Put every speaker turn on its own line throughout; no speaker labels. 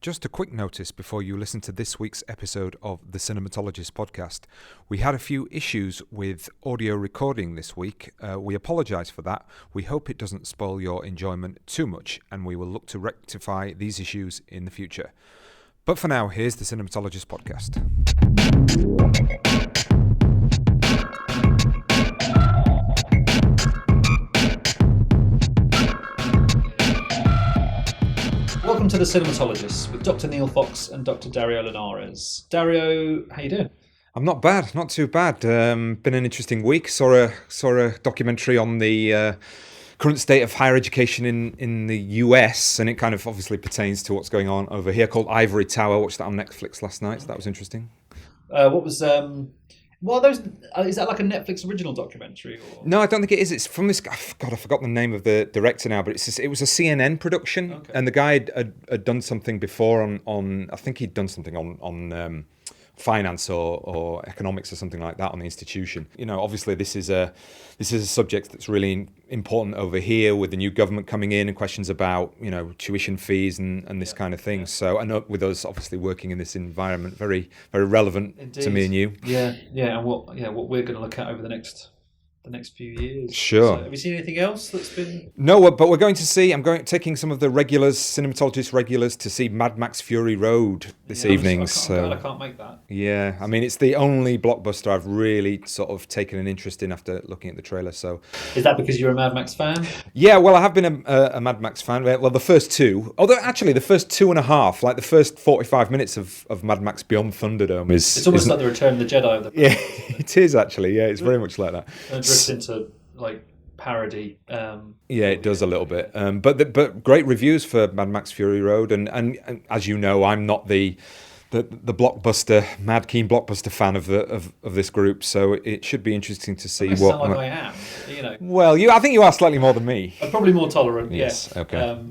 Just a quick notice before you listen to this week's episode of the Cinematologist podcast. We had a few issues with audio recording this week. We apologise for that. We hope it doesn't spoil your enjoyment too much, and we will look to rectify these issues in the future. But for now, here's the Cinematologist podcast.
Welcome to the Cinematologist with Dr. Neil Fox and Dr. Dario Linares. Dario, how you doing?
I'm not bad, not too bad. Been an interesting week. Saw a documentary on the current state of higher education in the US, and it kind of obviously pertains to what's going on over here, called Ivory Tower. I watched that on Netflix last night, so that was interesting.
Is that like a Netflix original documentary? Or?
No, I don't think it is. It's from this guy. God, I forgot the name of the director now, but it was a CNN production, okay. And the guy had done something before on I think he'd done something on finance or economics or something like that on the institution. You know, obviously this is a subject that's really important over here with the new government coming in and questions about, you know, tuition fees and this kind of thing. Yeah. So I know with us obviously working in this environment, very very relevant. Indeed. To me and you.
Yeah, and what we're going to look at over the next few years.
Sure.
So have you seen anything else that's been?
No, but we're going to see. Taking some of the cinematologist regulars, to see Mad Max Fury Road this evening.
I can't make that.
Yeah, I mean, it's the only blockbuster I've really sort of taken an interest in after looking at the trailer. So,
is that because you're a Mad Max fan?
Yeah, well, I have been a Mad Max fan. Well, the first two, although actually the first 2.5, like the first 45 minutes of Mad Max Beyond Thunderdome is.
It's almost like the Return of the Jedi.
Yeah, it is actually. Yeah, it's very much like that.
Drifts into like parody.
Yeah, it does a little bit. But great reviews for Mad Max Fury Road, and as you know, I'm not the blockbuster, mad keen blockbuster fan of this group, so it should be interesting to see what.
Sound like I am, you know.
Well, I think you are slightly more than me.
I'm probably more tolerant.
Yes. Okay.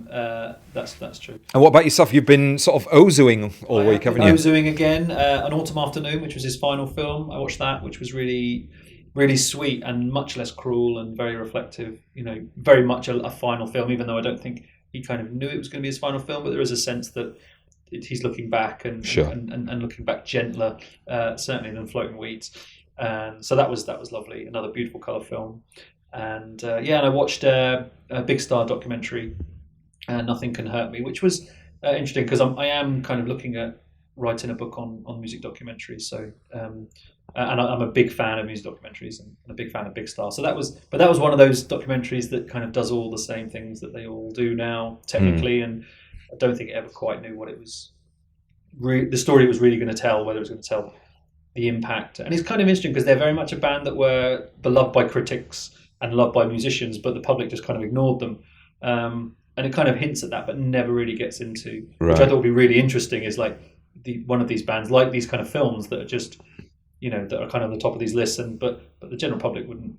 That's true.
And what about yourself? You've been sort of Ozoing all week, haven't you?
Ozoing again. An Autumn Afternoon, which was his final film. I watched that, which was really, really sweet and much less cruel and very reflective. You know, very much a final film, even though I don't think he kind of knew it was going to be his final film. But there is a sense that he's looking back and looking back gentler, certainly than Floating Weeds. And so that was lovely. Another beautiful colour film. And and I watched a Big Star documentary, Nothing Can Hurt Me, which was interesting because I am kind of looking at writing a book on music documentaries. So and I'm a big fan of music documentaries and a big fan of Big Star. So that was one of those documentaries that kind of does all the same things that they all do now technically, and I don't think it ever quite knew what it was. The story it was really going to tell, whether it was going to tell the impact. And it's kind of interesting because they're very much a band that were beloved by critics and loved by musicians, but the public just kind of ignored them. And it kind of hints at that, but never really gets into, which I thought would be really interesting, is like one of these bands, like these kind of films that are just, you know, that are kind of on the top of these lists, but the general public wouldn't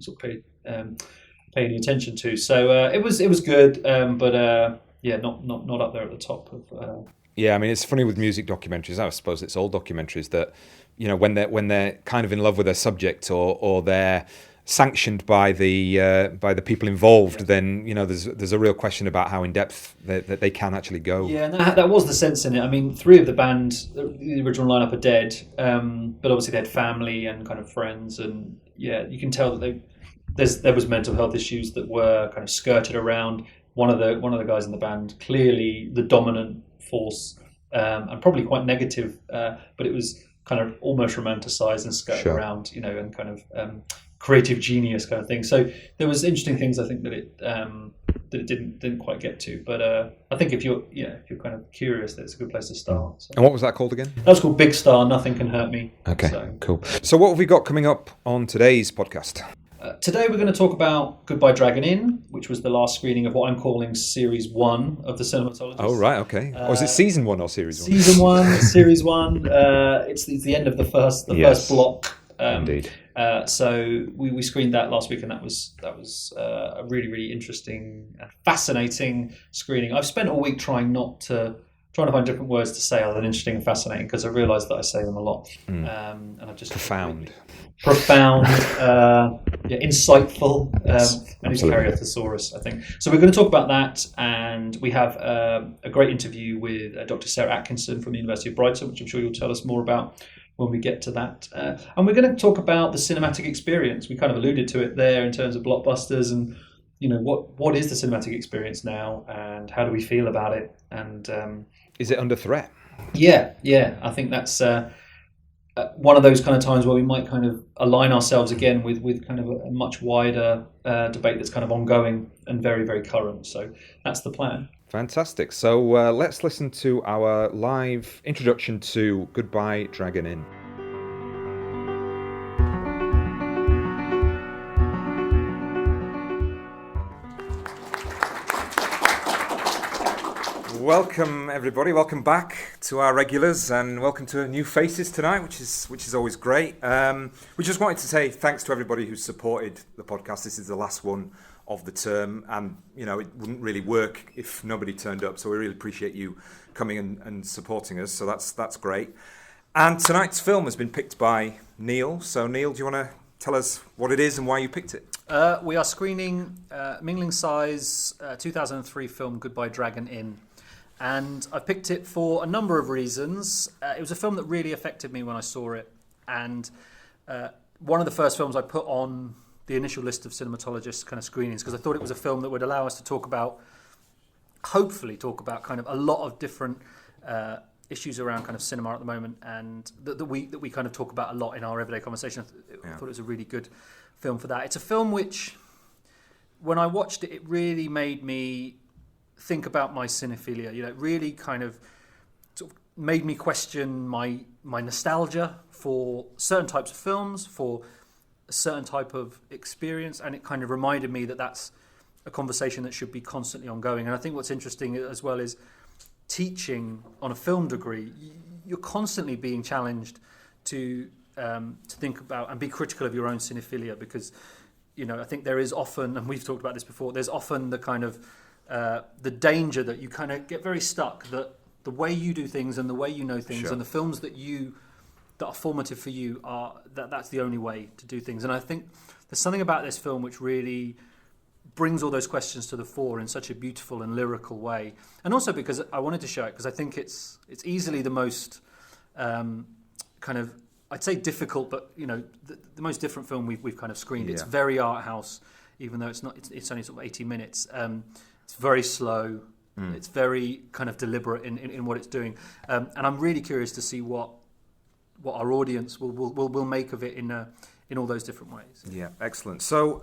sort of pay any attention to. So it was good, but. Yeah, not up there at the top of.
Yeah, I mean, it's funny with music documentaries. I suppose it's all documentaries that, you know, when they're kind of in love with their subject or they're sanctioned by the people involved, then, you know, there's a real question about how in depth that they can actually go.
Yeah, and that was the sense in it. I mean, 3 of the band, the original lineup, are dead, but obviously they had family and kind of friends, and yeah, you can tell that there was mental health issues that were kind of skirted around. One of the guys in the band, clearly the dominant force, and probably quite negative, but it was kind of almost romanticized and skirted around, you know, and kind of creative genius kind of thing. So there was interesting things I think that it didn't quite get to. But I think if you're kind of curious, that's a good place to start. So.
And what was that called again?
That was called Big Star, Nothing Can Hurt Me.
Okay, cool. So what have we got coming up on today's podcast?
Today we're going to talk about Goodbye Dragon Inn, which was the last screening of what I'm calling Series 1 of the Cinematologist.
Oh, right, okay. Was it Season 1 or Series 1?
Season 1, Series 1. It's the end of the first block.
Indeed.
So we screened that last week, and that was a really, really interesting and fascinating screening. I've spent all week trying to find different words to say other than interesting and fascinating, because I realised that I say them a lot. And I've just
profound.
insightful,
Yes,
and his
absolutely.
Caryathosaurus, I think. So we're going to talk about that, and we have a great interview with Dr. Sarah Atkinson from the University of Brighton, which I'm sure you'll tell us more about when we get to that. And we're going to talk about the cinematic experience. We kind of alluded to it there in terms of blockbusters, and what is the cinematic experience now, and how do we feel about it? And
Is it under threat?
yeah, I think that's one of those kind of times where we might kind of align ourselves again with kind of a much wider debate that's kind of ongoing and very, very current. So that's the plan.
Fantastic. So let's listen to our live introduction to Goodbye Dragon Inn. Welcome everybody. Welcome back to our regulars, and welcome to new faces tonight, which is always great. We just wanted to say thanks to everybody who supported the podcast. This is the last one of the term, and it wouldn't really work if nobody turned up. So we really appreciate you coming and supporting us. So that's great. And tonight's film has been picked by Neil. So Neil, do you want to tell us what it is and why you picked it?
We are screening Ming-Liang Tsai's 2003 film Goodbye Dragon Inn. And I picked it for a number of reasons. It was a film that really affected me when I saw it. And one of the first films I put on the initial list of cinematologists' kind of screenings, because I thought it was a film that would allow us to hopefully talk about kind of a lot of different issues around kind of cinema at the moment, and that we kind of talk about a lot in our everyday conversation. I thought it was a really good film for that. It's a film which, when I watched it, it really made me think about my cinephilia. It really kind of sort of made me question my nostalgia for certain types of films, for a certain type of experience, and it kind of reminded me that that's a conversation that should be constantly ongoing. And I think what's interesting as well is teaching on a film degree, you're constantly being challenged to think about and be critical of your own cinephilia, because I think there is often, and we've talked about this before, there's often the kind of the danger that you kind of get very stuck, that the way you do things and the way you know things,
Sure.
and the films that are formative for you that's the only way to do things. And I think there's something about this film which really brings all those questions to the fore in such a beautiful and lyrical way. And also because I wanted to show it, because I think it's easily the most kind of, I'd say difficult, but the most different film we've kind of screened.
Yeah.
It's very art house, even though it's only sort of 80 minutes. It's very slow. It's very kind of deliberate in what it's doing, and I'm really curious to see what our audience will make of it in all those different ways.
Yeah, excellent. So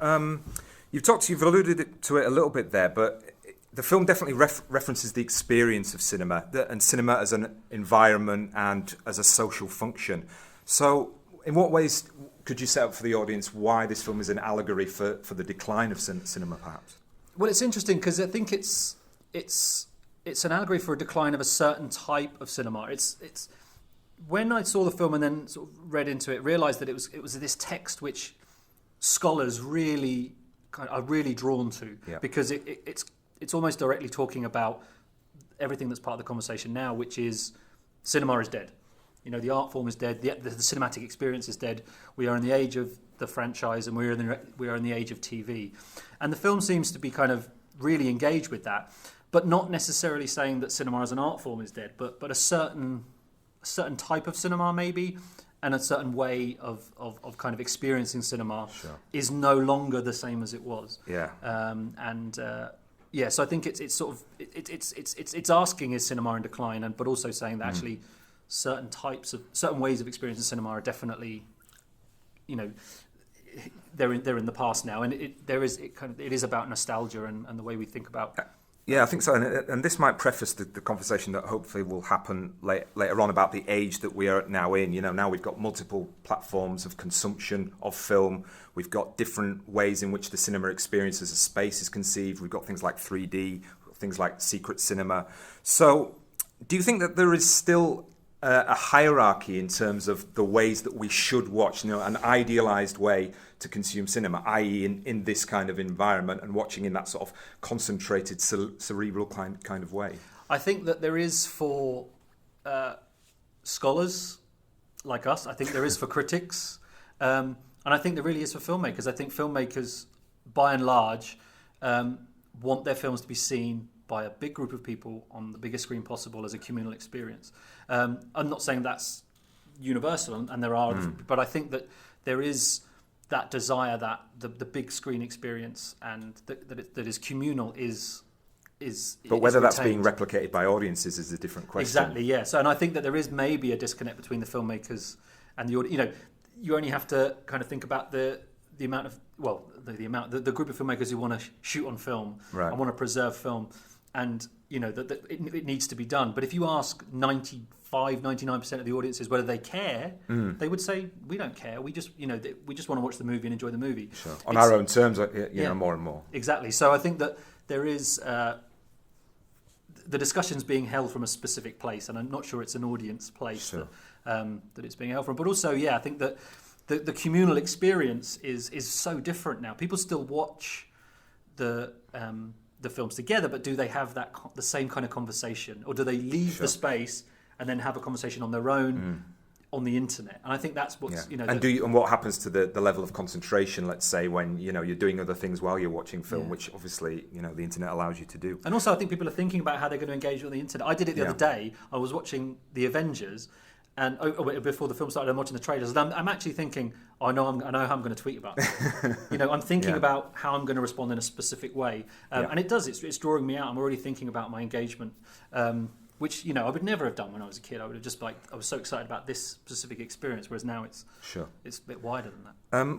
you've alluded to it a little bit there, but the film definitely references the experience of cinema and cinema as an environment and as a social function. So in what ways could you set up for the audience why this film is an allegory for the decline of cinema, perhaps?
Well, it's interesting because I think it's an allegory for a decline of a certain type of cinema. It's when I saw the film and then sort of read into it, realised that it was this text which scholars really are really drawn to, because it's almost directly talking about everything that's part of the conversation now, which is cinema is dead. The art form is dead. The cinematic experience is dead. We are in the age of the franchise, and we are in the age of TV. And the film seems to be kind of really engaged with that, but not necessarily saying that cinema as an art form is dead, but a certain type of cinema maybe, and a certain way of kind of experiencing cinema is no longer the same as it was.
Yeah.
So I think it's sort of it's asking, is cinema in decline, but also saying that actually certain ways of experiencing cinema are definitely, they're in the past now, and it is about nostalgia and the way we think about.
Yeah, I think so, and this might preface the conversation that hopefully will happen later on about the age that we are now in. Now we've got multiple platforms of consumption of film. We've got different ways in which the cinema experience as a space is conceived. We've got things like 3D, things like secret cinema. So, do you think that there is still a hierarchy in terms of the ways that we should watch, an idealized way to consume cinema, i.e. in this kind of environment and watching in that sort of concentrated, cerebral kind of way?
I think that there is for scholars like us. I think there is for critics. I And I think there really is for filmmakers. I think filmmakers, by and large, want their films to be seen by a big group of people on the biggest screen possible as a communal experience. I'm not saying that's universal, and there are, but I think that there is that desire that the big screen experience and that is communal is.
But whether
is
that's being
retained.
replicated by audiences is a different question.
Exactly, yeah. So, and I think that there is maybe a disconnect between the filmmakers and the audience. You know, you only have to kind of think about the amount of the group of filmmakers who want to shoot on film and want to preserve film, and you know that it needs to be done. But if you ask 99% of the audiences whether they care, they would say we don't care. We just want to watch the movie and enjoy the movie
on our own terms. You know, more and more.
Exactly. So I think that there is. The discussion's being held from a specific place, and I'm not sure it's an audience place that it's being held from. But also, I think that the communal experience is so different now. People still watch the films together, but do they have the same kind of conversation, or do they leave the space and then have a conversation on their own on the internet? And I think that's what's
And what happens to the level of concentration, let's say, when you're doing other things while you're watching film, which obviously the internet allows you to do.
And also I think people are thinking about how they're going to engage on the internet. I did it the other day. I was watching The Avengers, and before the film started, I'm watching the trailers, and I'm actually thinking, I know how I'm going to tweet about it. I'm thinking about how I'm going to respond in a specific way, and it's drawing me out. I'm already thinking about my engagement. Which I would never have done when I was a kid. I would have just I was so excited about this specific experience, whereas now it's a bit wider than that.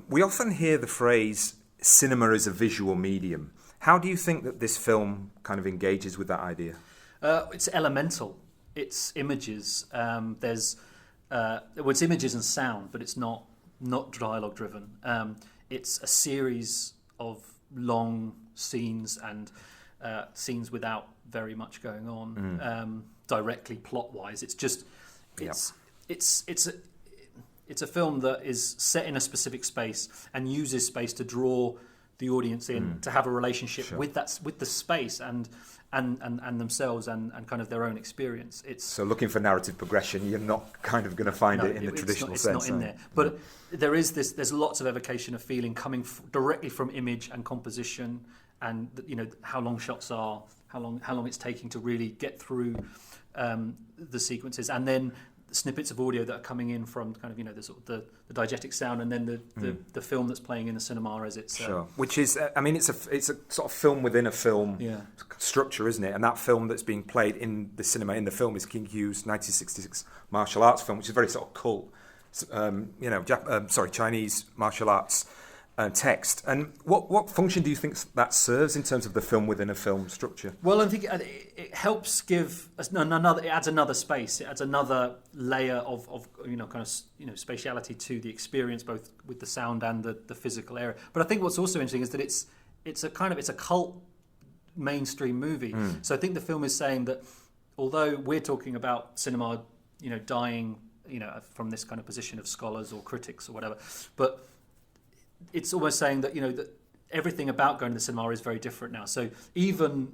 We often hear the phrase "cinema is a visual medium." How do you think that this film kind of engages with that idea?
It's elemental. It's images. It's images and sound, but it's not dialogue driven. It's a series of long scenes and scenes without very much going on directly plot wise. It's just it's a film that is set in a specific space and uses space to draw the audience in, to have a relationship with the space and themselves and kind of their own experience. So
looking for narrative progression, you're not kind of going to find it in the traditional sense.
It's not in there, but there's lots of evocation of feeling coming directly from image and composition, and how long shots are, how long it's taking to really get through the sequences, and then snippets of audio that are coming in from kind of the sort of the diegetic sound, and then the film that's playing in the cinema as it's
which is it's a sort of film within a film structure, isn't it? And that film that's being played in the cinema in the film is King Hugh's 1966 martial arts film, which is very sort of cult, Chinese martial arts text. And what function do you think that serves in terms of the film within a film structure?
Well, I think it helps give another. It adds another space. It adds another layer of spatiality to the experience, both with the sound and the physical area. But I think what's also interesting is that it's a cult mainstream movie. So I think the film is saying that although we're talking about cinema, dying, from this kind of position of scholars or critics or whatever, but it's almost saying that that everything about going to the cinema is very different now. So even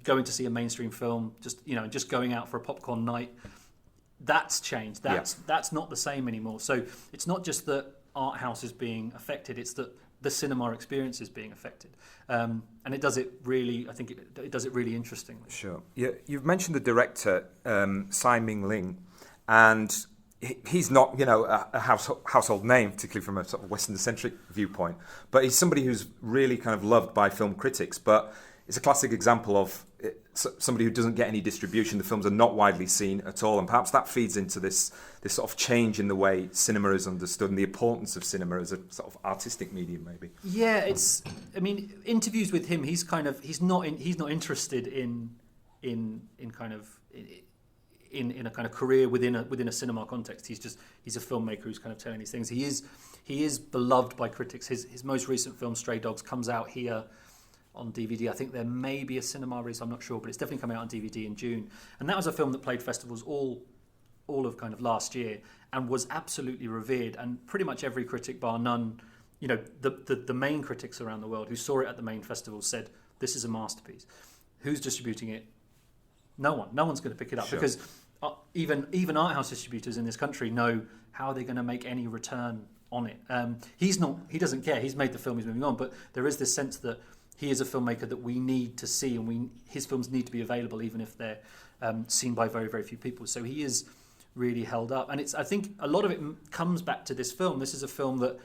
going to see a mainstream film, just going out for a popcorn night, that's changed. That's not the same anymore. So it's not just that art house is being affected; it's that the cinema experience is being affected, and it does it really. I think it does it really interestingly.
Sure. Yeah, you've mentioned the director Tsai Ming-Liang, and he's not, a household name, particularly from a sort of Western-centric viewpoint, but he's somebody who's really kind of loved by film critics. But it's a classic example of somebody who doesn't get any distribution. The films are not widely seen at all, and perhaps that feeds into this sort of change in the way cinema is understood and the importance of cinema as a sort of artistic medium, maybe.
Yeah, interviews with him, he's not interested in a kind of career within a cinema context. He's a filmmaker who's kind of telling these things. He is beloved by critics. His most recent film, Stray Dogs, comes out here on DVD. I think there may be a cinema release, I'm not sure, but it's definitely coming out on DVD in June. And that was a film that played festivals all of kind of last year and was absolutely revered. And pretty much every critic, bar none, the main critics around the world who saw it at the main festival said, this is a masterpiece. Who's distributing it? No one. No one's going to pick it up because even art house distributors in this country know how they're going to make any return on it. He doesn't care. He's made the film. He's moving on. But there is this sense that he is a filmmaker that we need to see, and his films need to be available, even if they're seen by very, very few people. So he is really held up, and I think a lot of it comes back to this film. This is a film that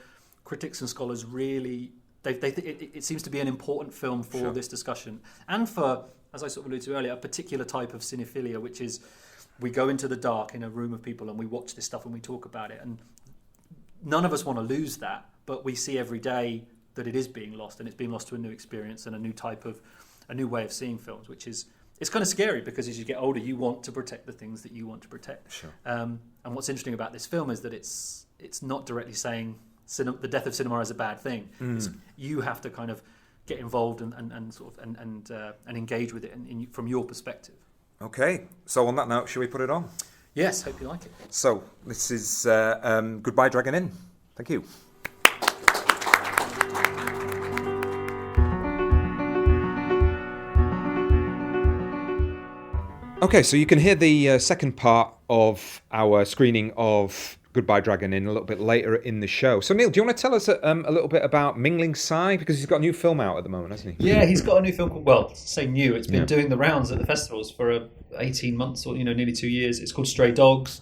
critics and scholars really. It seems to be an important film for this discussion, and for, as I sort of alluded to earlier, a particular type of cinephilia, which is we go into the dark in a room of people and we watch this stuff and we talk about it. And none of us want to lose that, but we see every day that it is being lost, and it's being lost to a new experience and a new way of seeing films, which is, it's kind of scary, because as you get older, you want to protect the things that you want to protect.
Sure.
And what's interesting about this film is that it's not directly saying the death of cinema is a bad thing. You have to kind of get involved and sort of and engage with it from your perspective.
Okay, so on that note, shall we put it on?
Yes, hope you like it.
So this is Goodbye Dragon Inn. Thank you. Okay, so you can hear the second part of our screening of Goodbye Dragon Inn a little bit later in the show. So Neil, do you want to tell us a little bit about Ming-Liang Tsai? Because he's got a new film out at the moment, hasn't he?
Yeah, he's got a new film called, well, say new, it's been doing the rounds at the festivals for 18 months or nearly 2 years. It's called Stray Dogs.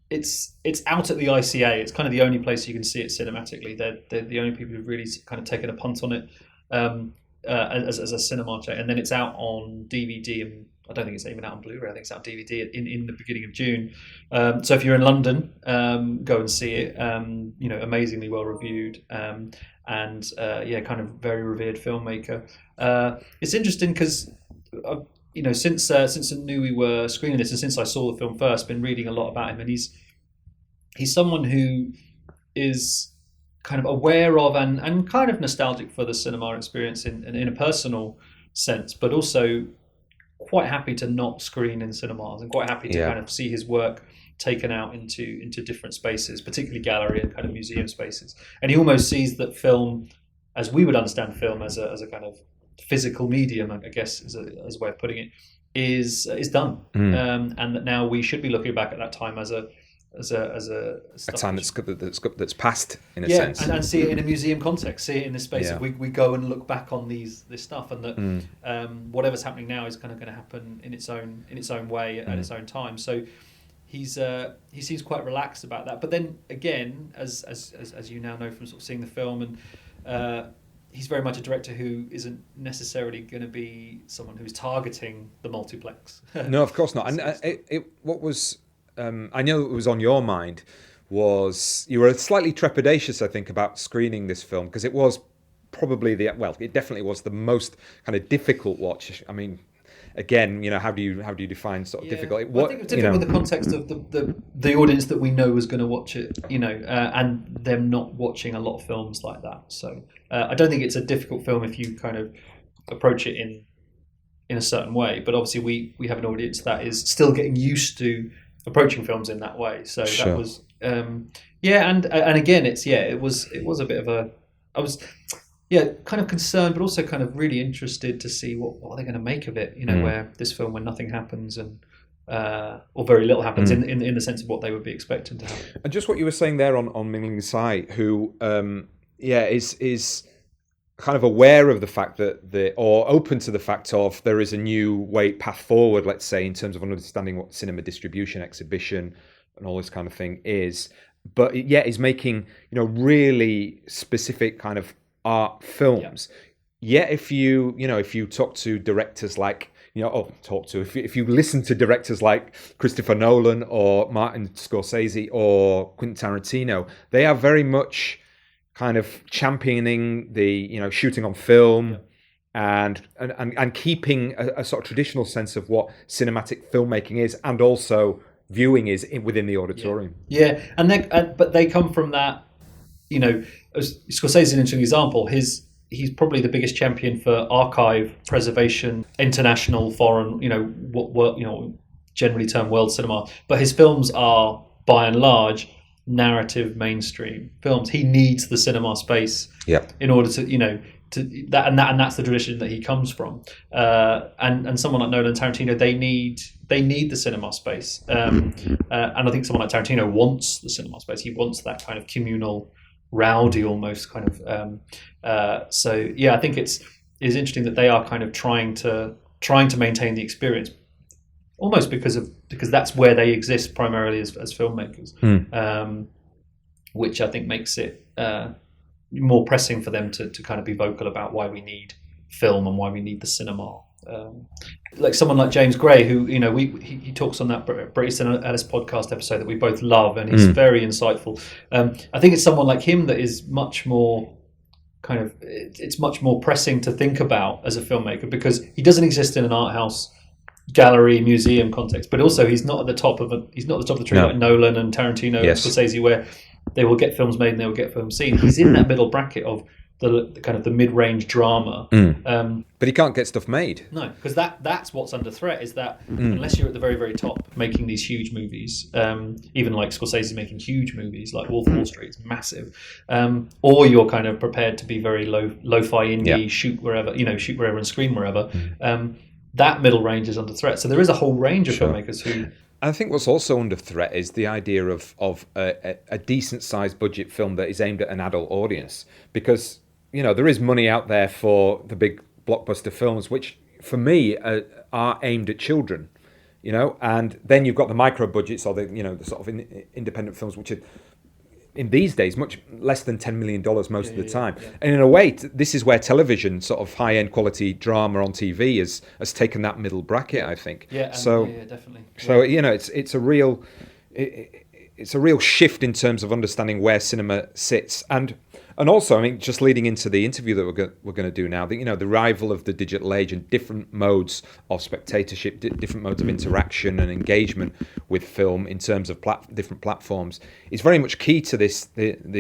It's out at the ICA. It's kind of the only place you can see it cinematically. They're the only people who've really kind of taken a punt on it as a cinema check. And then it's out on DVD, and I don't think it's even out on Blu-ray. I think it's out on DVD in the beginning of June. So if you're in London, go and see it. Amazingly well reviewed, and kind of very revered filmmaker. It's interesting because since I knew we were screening this, and since I saw the film first, been reading a lot about him, and he's someone who is kind of aware of and kind of nostalgic for the cinema experience in a personal sense, but also quite happy to not screen in cinemas, and quite happy to kind of see his work taken out into different spaces, particularly gallery and kind of museum spaces. And he almost sees that film, as we would understand film, as a kind of physical medium, I guess, as a way of putting it, is done, and that now we should be looking back at that time as a time
that's passed in a sense,
and see it in a museum context, see it in this space. We go and look back on this stuff, and that whatever's happening now is kind of going to happen in its own way at its own time. So he seems quite relaxed about that. But then again, as you now know from sort of seeing the film, and he's very much a director who isn't necessarily going to be someone who's targeting the multiplex.
No, of course not. And what was I know it was on your mind was you were slightly trepidatious, I think, about screening this film, because it was probably it definitely was the most kind of difficult watch. I mean, again, how do you define sort of difficult?
I think it's difficult with the context of the audience that we know is going to watch it, and them not watching a lot of films like that. So I don't think it's a difficult film if you kind of approach it in a certain way. But obviously, we have an audience that is still getting used to approaching films in that way. So that was and again, it was a bit of a, I was kind of concerned, but also kind of really interested to see what are they going to make of it, where this film, when nothing happens and or very little happens in the sense of what they would be expecting to happen.
And just what you were saying there on Ming-Liang Tsai, who is kind of aware of the fact or open to the fact of there is a new path forward, let's say, in terms of understanding what cinema distribution, exhibition, and all this kind of thing is. But is making really specific kind of art films. If you talk to directors like if you listen to directors like Christopher Nolan or Martin Scorsese or Quentin Tarantino, they are very much kind of championing the shooting on film and keeping a sort of traditional sense of what cinematic filmmaking is, and also viewing is within the auditorium.
But they come from that. Scorsese is an interesting example. He's probably the biggest champion for archive preservation, international, foreign, generally termed world cinema. But his films are, by and large, narrative mainstream films. He needs the cinema space in order to and that's the tradition that he comes from. And someone like Nolan and Tarantino, they need the cinema space. And I think someone like Tarantino wants the cinema space. He wants that kind of communal, rowdy almost kind of. So yeah, I think it's interesting that they are kind of trying to maintain the experience, almost because that's where they exist primarily as filmmakers, which I think makes it more pressing for them to kind of be vocal about why we need film and why we need the cinema. Like someone like James Gray, who he talks on that Bret Easton Ellis podcast episode that we both love, and he's very insightful. I think it's someone like him that is much more kind of, it's much more pressing to think about as a filmmaker, because he doesn't exist in an art house, gallery, museum context, but also he's not at the top of the tree like Nolan and Tarantino and Scorsese, where they will get films made and they will get films seen. He's in that middle bracket of the kind of the mid-range drama.
But he can't get stuff made.
No, because that's what's under threat, is that unless you're at the very, very top making these huge movies, even like Scorsese's making huge movies like Wolf of Wall Street, it's massive, or you're kind of prepared to be very lo-fi indie, shoot wherever and screen wherever, that middle range is under threat. So there is a whole range of filmmakers who...
I think what's also under threat is the idea of a decent-sized budget film that is aimed at an adult audience, because there is money out there for the big blockbuster films, which for me are aimed at children, and then you've got the micro budgets or the sort of independent films, which are in these days much less than $10 million most of the time. And in a way, this is where television, sort of high-end quality drama on TV, has taken that middle bracket, I think.
Definitely.
So it's a real shift in terms of understanding where cinema sits, and also, I mean, just leading into the interview that we're going to do now, the arrival of the digital age and different modes of spectatorship, different modes of interaction and engagement with film in terms of different platforms is very much key to this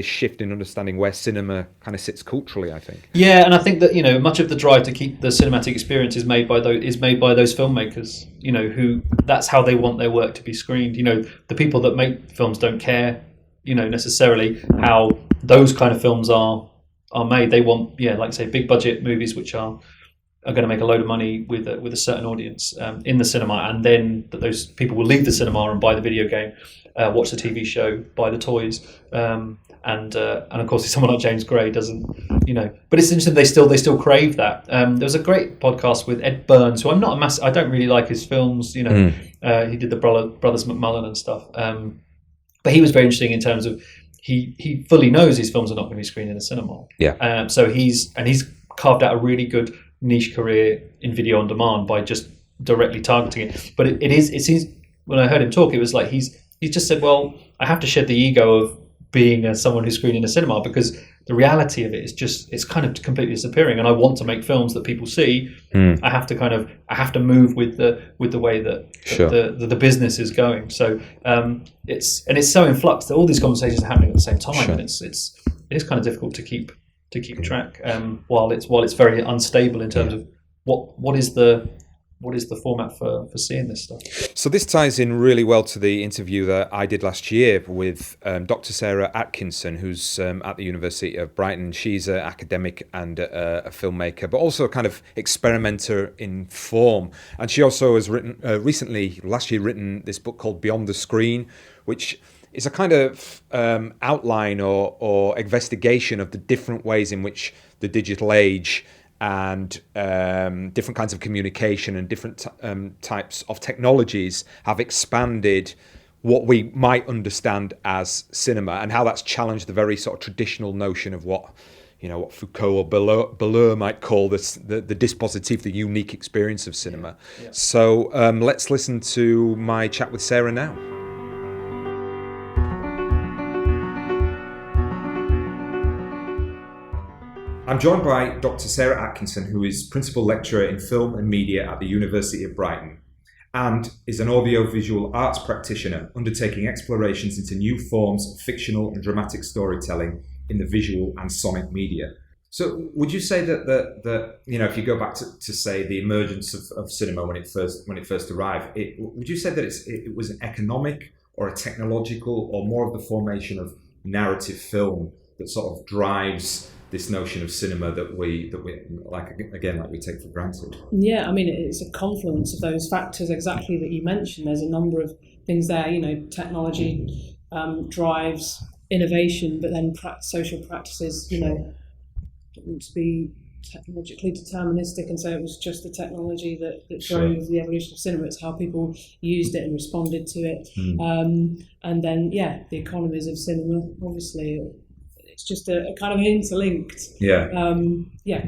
shift in understanding where cinema kind of sits culturally, I think.
Yeah, and I think that much of the drive to keep the cinematic experience is made by those filmmakers. Who that's how they want their work to be screened. The people that make films don't care, necessarily how those kind of films are made. They want, like say, big budget movies which are going to make a load of money with a certain audience in the cinema, and then that those people will leave the cinema and buy the video game, watch the TV show, buy the toys, and of course someone like James Gray doesn't, But it's interesting, they still crave that. There was a great podcast with Ed Burns, who I don't really like his films. He did the Brothers McMullen and stuff. But he was very interesting in terms of he fully knows his films are not going to be screened in a cinema.
Yeah.
So he's carved out a really good niche career in video on demand by just directly targeting it. But it seems when I heard him talk, it was like he just said, well, I have to shed the ego of being someone who's screening in a cinema, because the reality of it is just, it's kind of completely disappearing, and I want to make films that people see. I have to move with the way that the business is going. So it's so in flux that all these conversations are happening at the same time, and it is kind of difficult to keep track while it's very unstable in terms of what is the format for seeing this stuff.
So this ties in really well to the interview that I did last year with Dr. Sarah Atkinson, who's at the University of Brighton. She's an academic and a filmmaker, but also a kind of experimenter in form. And she also has written last year, this book called Beyond the Screen, which is a kind of outline or investigation of the different ways in which the digital age and different kinds of communication and different types of technologies have expanded what we might understand as cinema, and how that's challenged the very sort of traditional notion of what Foucault or Belleur might call the dispositif, the unique experience of cinema. Yeah. So let's listen to my chat with Sarah now. I'm joined by Dr. Sarah Atkinson, who is Principal Lecturer in Film and Media at the University of Brighton and is an audiovisual arts practitioner undertaking explorations into new forms of fictional and dramatic storytelling in the visual and sonic media. So would you say that if you go back to say the emergence of cinema when it first arrived, would you say that it was an economic or a technological or more of the formation of narrative film that sort of drives this notion of cinema that we like we take for granted.
Yeah, I mean, it's a confluence of those factors exactly that you mentioned. There's a number of things there. Technology drives innovation, but then social practices, want to be technologically deterministic and say it was just the technology that drove the evolution of cinema. It's how people used it and responded to it. And then, the economies of cinema, obviously. It's just a kind of interlinked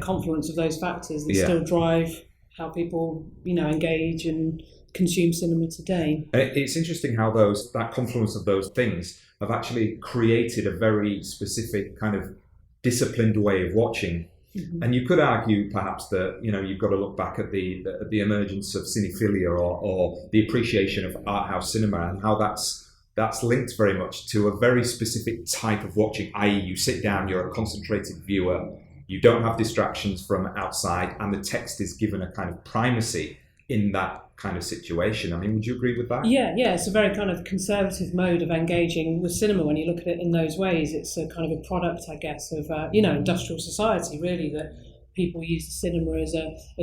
confluence of those factors that still drive how people, engage and consume cinema today.
It's interesting how that confluence of those things have actually created a very specific kind of disciplined way of watching. Mm-hmm. And you could argue perhaps that, you've got to look back at the emergence of cinephilia or the appreciation of art house cinema and how that's linked very much to a very specific type of watching, i.e. you sit down, you're a concentrated viewer, you don't have distractions from outside, and the text is given a kind of primacy in that kind of situation. I mean, would you agree with that?
Yeah, it's a very kind of conservative mode of engaging with cinema when you look at it in those ways. It's a kind of a product, I guess, of, industrial society, really, that people use the cinema as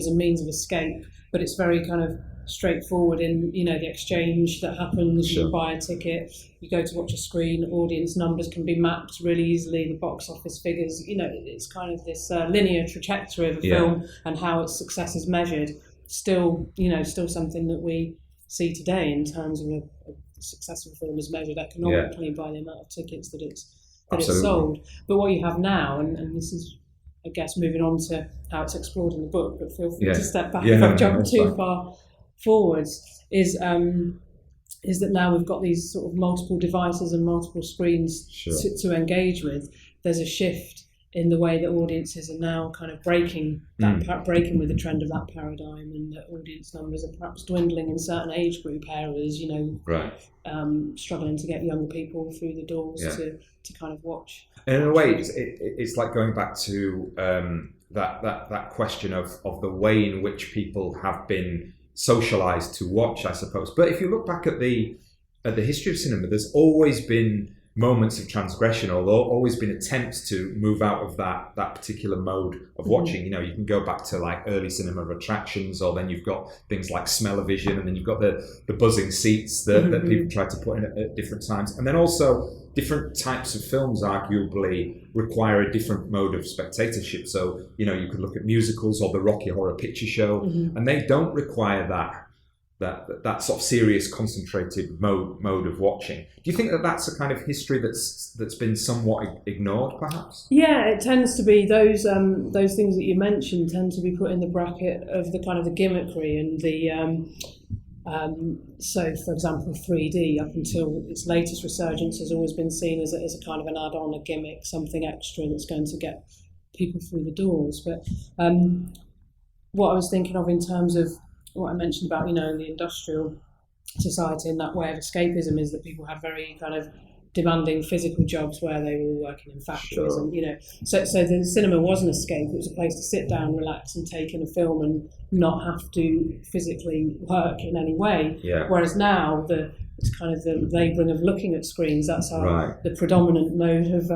a means of escape, but it's very kind of straightforward in the exchange that happens.
Sure.
You buy a ticket, you go to watch a screen, audience numbers can be mapped really easily, the box office figures, it's kind of this linear trajectory of a film and how its success is measured. Still something that we see today in terms of a successful film is measured economically by the amount of tickets that it's sold. But what you have now, and this is, I guess, moving on to how it's explored in the book, but feel free to step back if I've jumped too far forwards, is that now we've got these sort of multiple devices and multiple screens to engage with. There's a shift in the way that audiences are now kind of breaking with the trend of that paradigm, and that audience numbers are perhaps dwindling in certain age group areas, struggling to get younger people through the doors to kind of watch.
And in a way, it's like going back to that question of the way in which people have been socialized to watch, I suppose. But if you look back at the history of cinema, there's always been moments of transgression, or always been attempts to move out of that particular mode of watching. You can go back to like early cinema retractions, or then you've got things like smell-o-vision, and then you've got the buzzing seats that people try to put in at different times. And then also different types of films arguably require a different mode of spectatorship. So, you could look at musicals or the Rocky Horror Picture Show, and they don't require that sort of serious, concentrated mode of watching. Do you think that that's a kind of history that's been somewhat ignored, perhaps? Yeah,
it tends to be those things that you mentioned tend to be put in the bracket of the kind of the gimmickry and the. So, for example, 3D, up until its latest resurgence, has always been seen as a kind of an add-on, a gimmick, something extra that's going to get people through the doors. But what I was thinking of in terms of what I mentioned about, the industrial society and that way of escapism is that people had very kind of demanding physical jobs where they were working in factories, and so the cinema was an escape. It was a place to sit down, relax, and take in a film and not have to physically work in any way. Whereas now it's kind of the labouring of looking at screens. That's the predominant mode of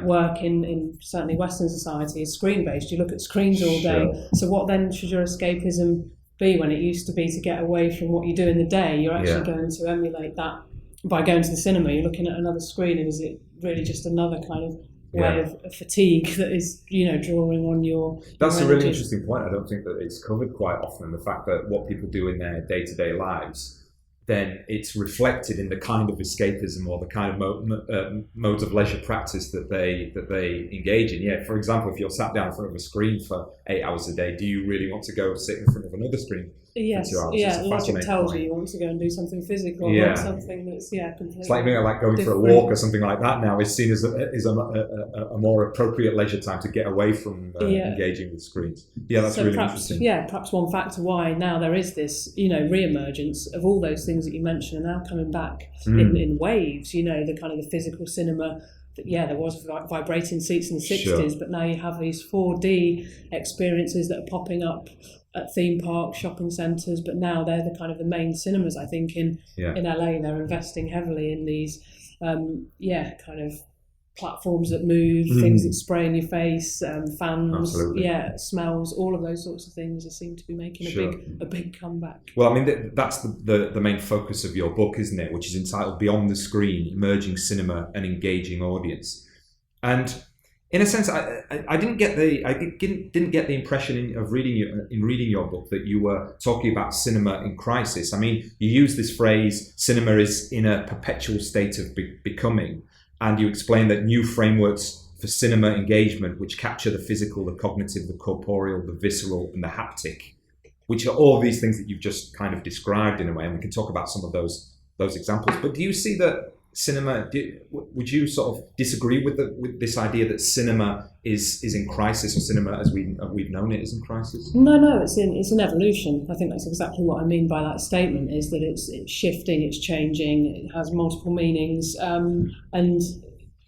work in certainly Western society is screen-based. You look at screens all day. So what then should your escapism be, when it used to be to get away from what you do in the day? You're actually going to emulate that by going to the cinema. You're looking at another screen, and is it really just another kind of way of fatigue that is, drawing on your
That's a really interesting point. I don't think that it's covered quite often, the fact that what people do in their day-to-day lives, then it's reflected in the kind of escapism or the kind of modes of leisure practice that they engage in. For example, if you're sat down in front of a screen for 8 hours a day, do you really want to go sit in front of another screen?
Yes, logic tells you want to go and do something physical, not something that's completely. It's
like going for a walk or something like that. Now is seen as a more appropriate leisure time to get away from engaging with screens. That's really interesting.
Perhaps one factor why now there is this re-emergence of all those things that you mentioned are now coming back in waves. The kind of the physical cinema. There was vibrating seats in the 60s, but now you have these 4D experiences that are popping up at theme parks, shopping centres, but now they're the kind of the main cinemas, I think, in LA. They're investing heavily in these, kind of platforms that move, things that spray in your face, fans,
Absolutely.
smells, all of those sorts of things seem to be making a big comeback.
Well, I mean, that's the main focus of your book, isn't it? Which is entitled "Beyond the Screen: Emerging Cinema and Engaging Audience." And in a sense, I didn't get the impression of reading your book that you were talking about cinema in crisis. I mean, you use this phrase, "Cinema is in a perpetual state of becoming." And you explain that new frameworks for cinema engagement, which capture the physical, the cognitive, the corporeal, the visceral, and the haptic, which are all these things that you've just kind of described in a way. And we can talk about some of those examples. But do you see that cinema? Would you sort of disagree with this idea that cinema is in crisis, or cinema as we've known it is in crisis?
No, it's an evolution. I think that's exactly what I mean by that statement. Is that it's shifting, it's changing, it has multiple meanings, and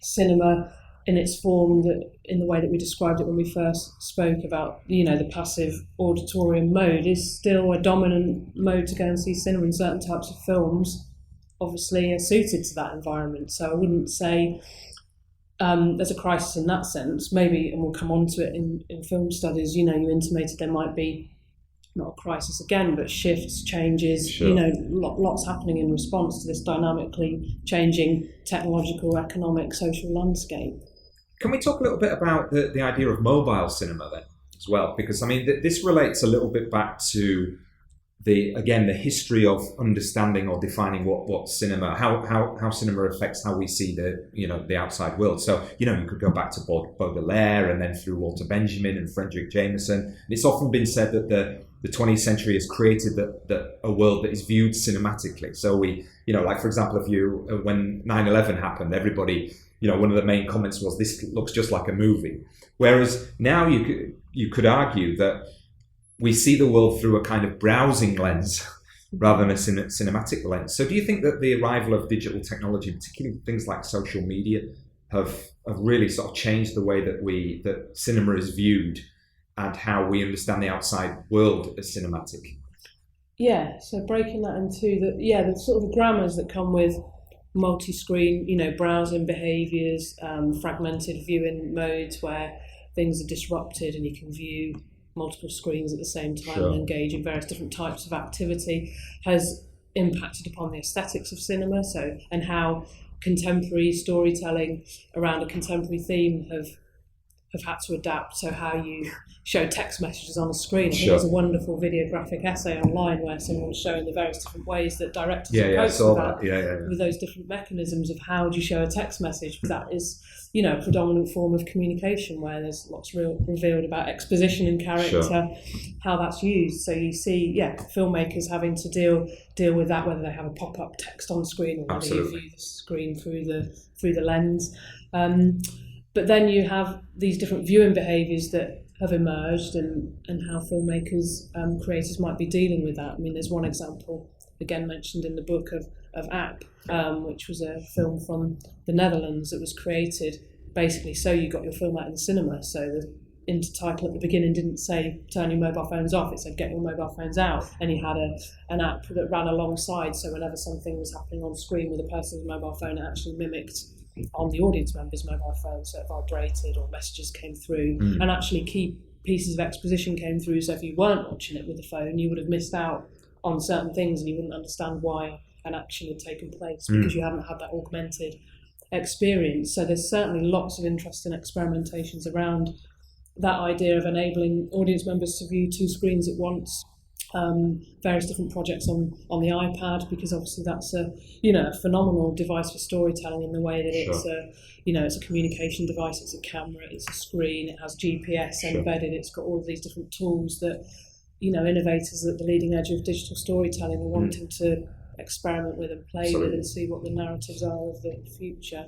cinema in its form, that in the way that we described it when we first spoke about, the passive auditorium mode, is still a dominant mode to go and see cinema, in certain types of films obviously are suited to that environment. So I wouldn't say there's a crisis in that sense. Maybe, and we'll come on to it in film studies, you intimated there might be not a crisis again, but shifts, changes,
Sure.
Lots happening in response to this dynamically changing technological, economic, social landscape.
Can we talk a little bit about the idea of mobile cinema then as well? Because I mean, this relates a little bit back to the history of understanding or defining what cinema, how cinema affects how we see the outside world. So you could go back to Baudelaire and then through Walter Benjamin and Frederick Jameson. And it's often been said that the 20th century has created a world that is viewed cinematically. So we, like for example, when 9/11 happened, everybody, one of the main comments was, this looks just like a movie. Whereas now you could argue that we see the world through a kind of browsing lens rather than a cinematic lens. So do you think that the arrival of digital technology, particularly things like social media, have really sort of changed the way that cinema is viewed and how we understand the outside world as cinematic?
Yeah, so breaking that into the sort of grammars that come with multi-screen, browsing behaviours, fragmented viewing modes where things are disrupted and you can view multiple screens at the same time,
Sure.
and engage in various different types of activity, has impacted upon the aesthetics of cinema. So, and how contemporary storytelling around a contemporary theme have had to adapt. So how you show text messages on a screen. I think
Sure.
there's a wonderful videographic essay online where someone's showing the various different ways that directors
I
approach
saw
that.
that.
With those different mechanisms of how do you show a text message. That is, a predominant form of communication where there's lots revealed about exposition and character,
Sure.
how that's used. So you see, filmmakers having to deal with that, whether they have a pop-up text on screen or whether
Absolutely.
you view the screen through the lens. But then you have these different viewing behaviours that have emerged, and how filmmakers, creators might be dealing with that. I mean, there's one example, again mentioned in the book, of App, which was a film from the Netherlands that was created basically so you got your film out in the cinema. So the intertitle at the beginning didn't say turn your mobile phones off, it said get your mobile phones out, and you had an app that ran alongside, so whenever something was happening on screen with a person's mobile phone, it actually mimicked on the audience member's mobile phone, so it vibrated or messages came through, and actually key pieces of exposition came through, so if you weren't watching it with the phone you would have missed out on certain things and you wouldn't understand why an action had taken place because you hadn't had that augmented experience. So there's certainly lots of interesting experimentations around that idea of enabling audience members to view two screens at once. Various different projects on the iPad, because obviously that's a phenomenal device for storytelling in the way that
Sure.
it's a communication device, it's a camera, it's a screen, it has GPS
Sure.
embedded, it's got all of these different tools that innovators at the leading edge of digital storytelling are wanting to experiment with and play
Absolutely.
with and see what the narratives are of the future.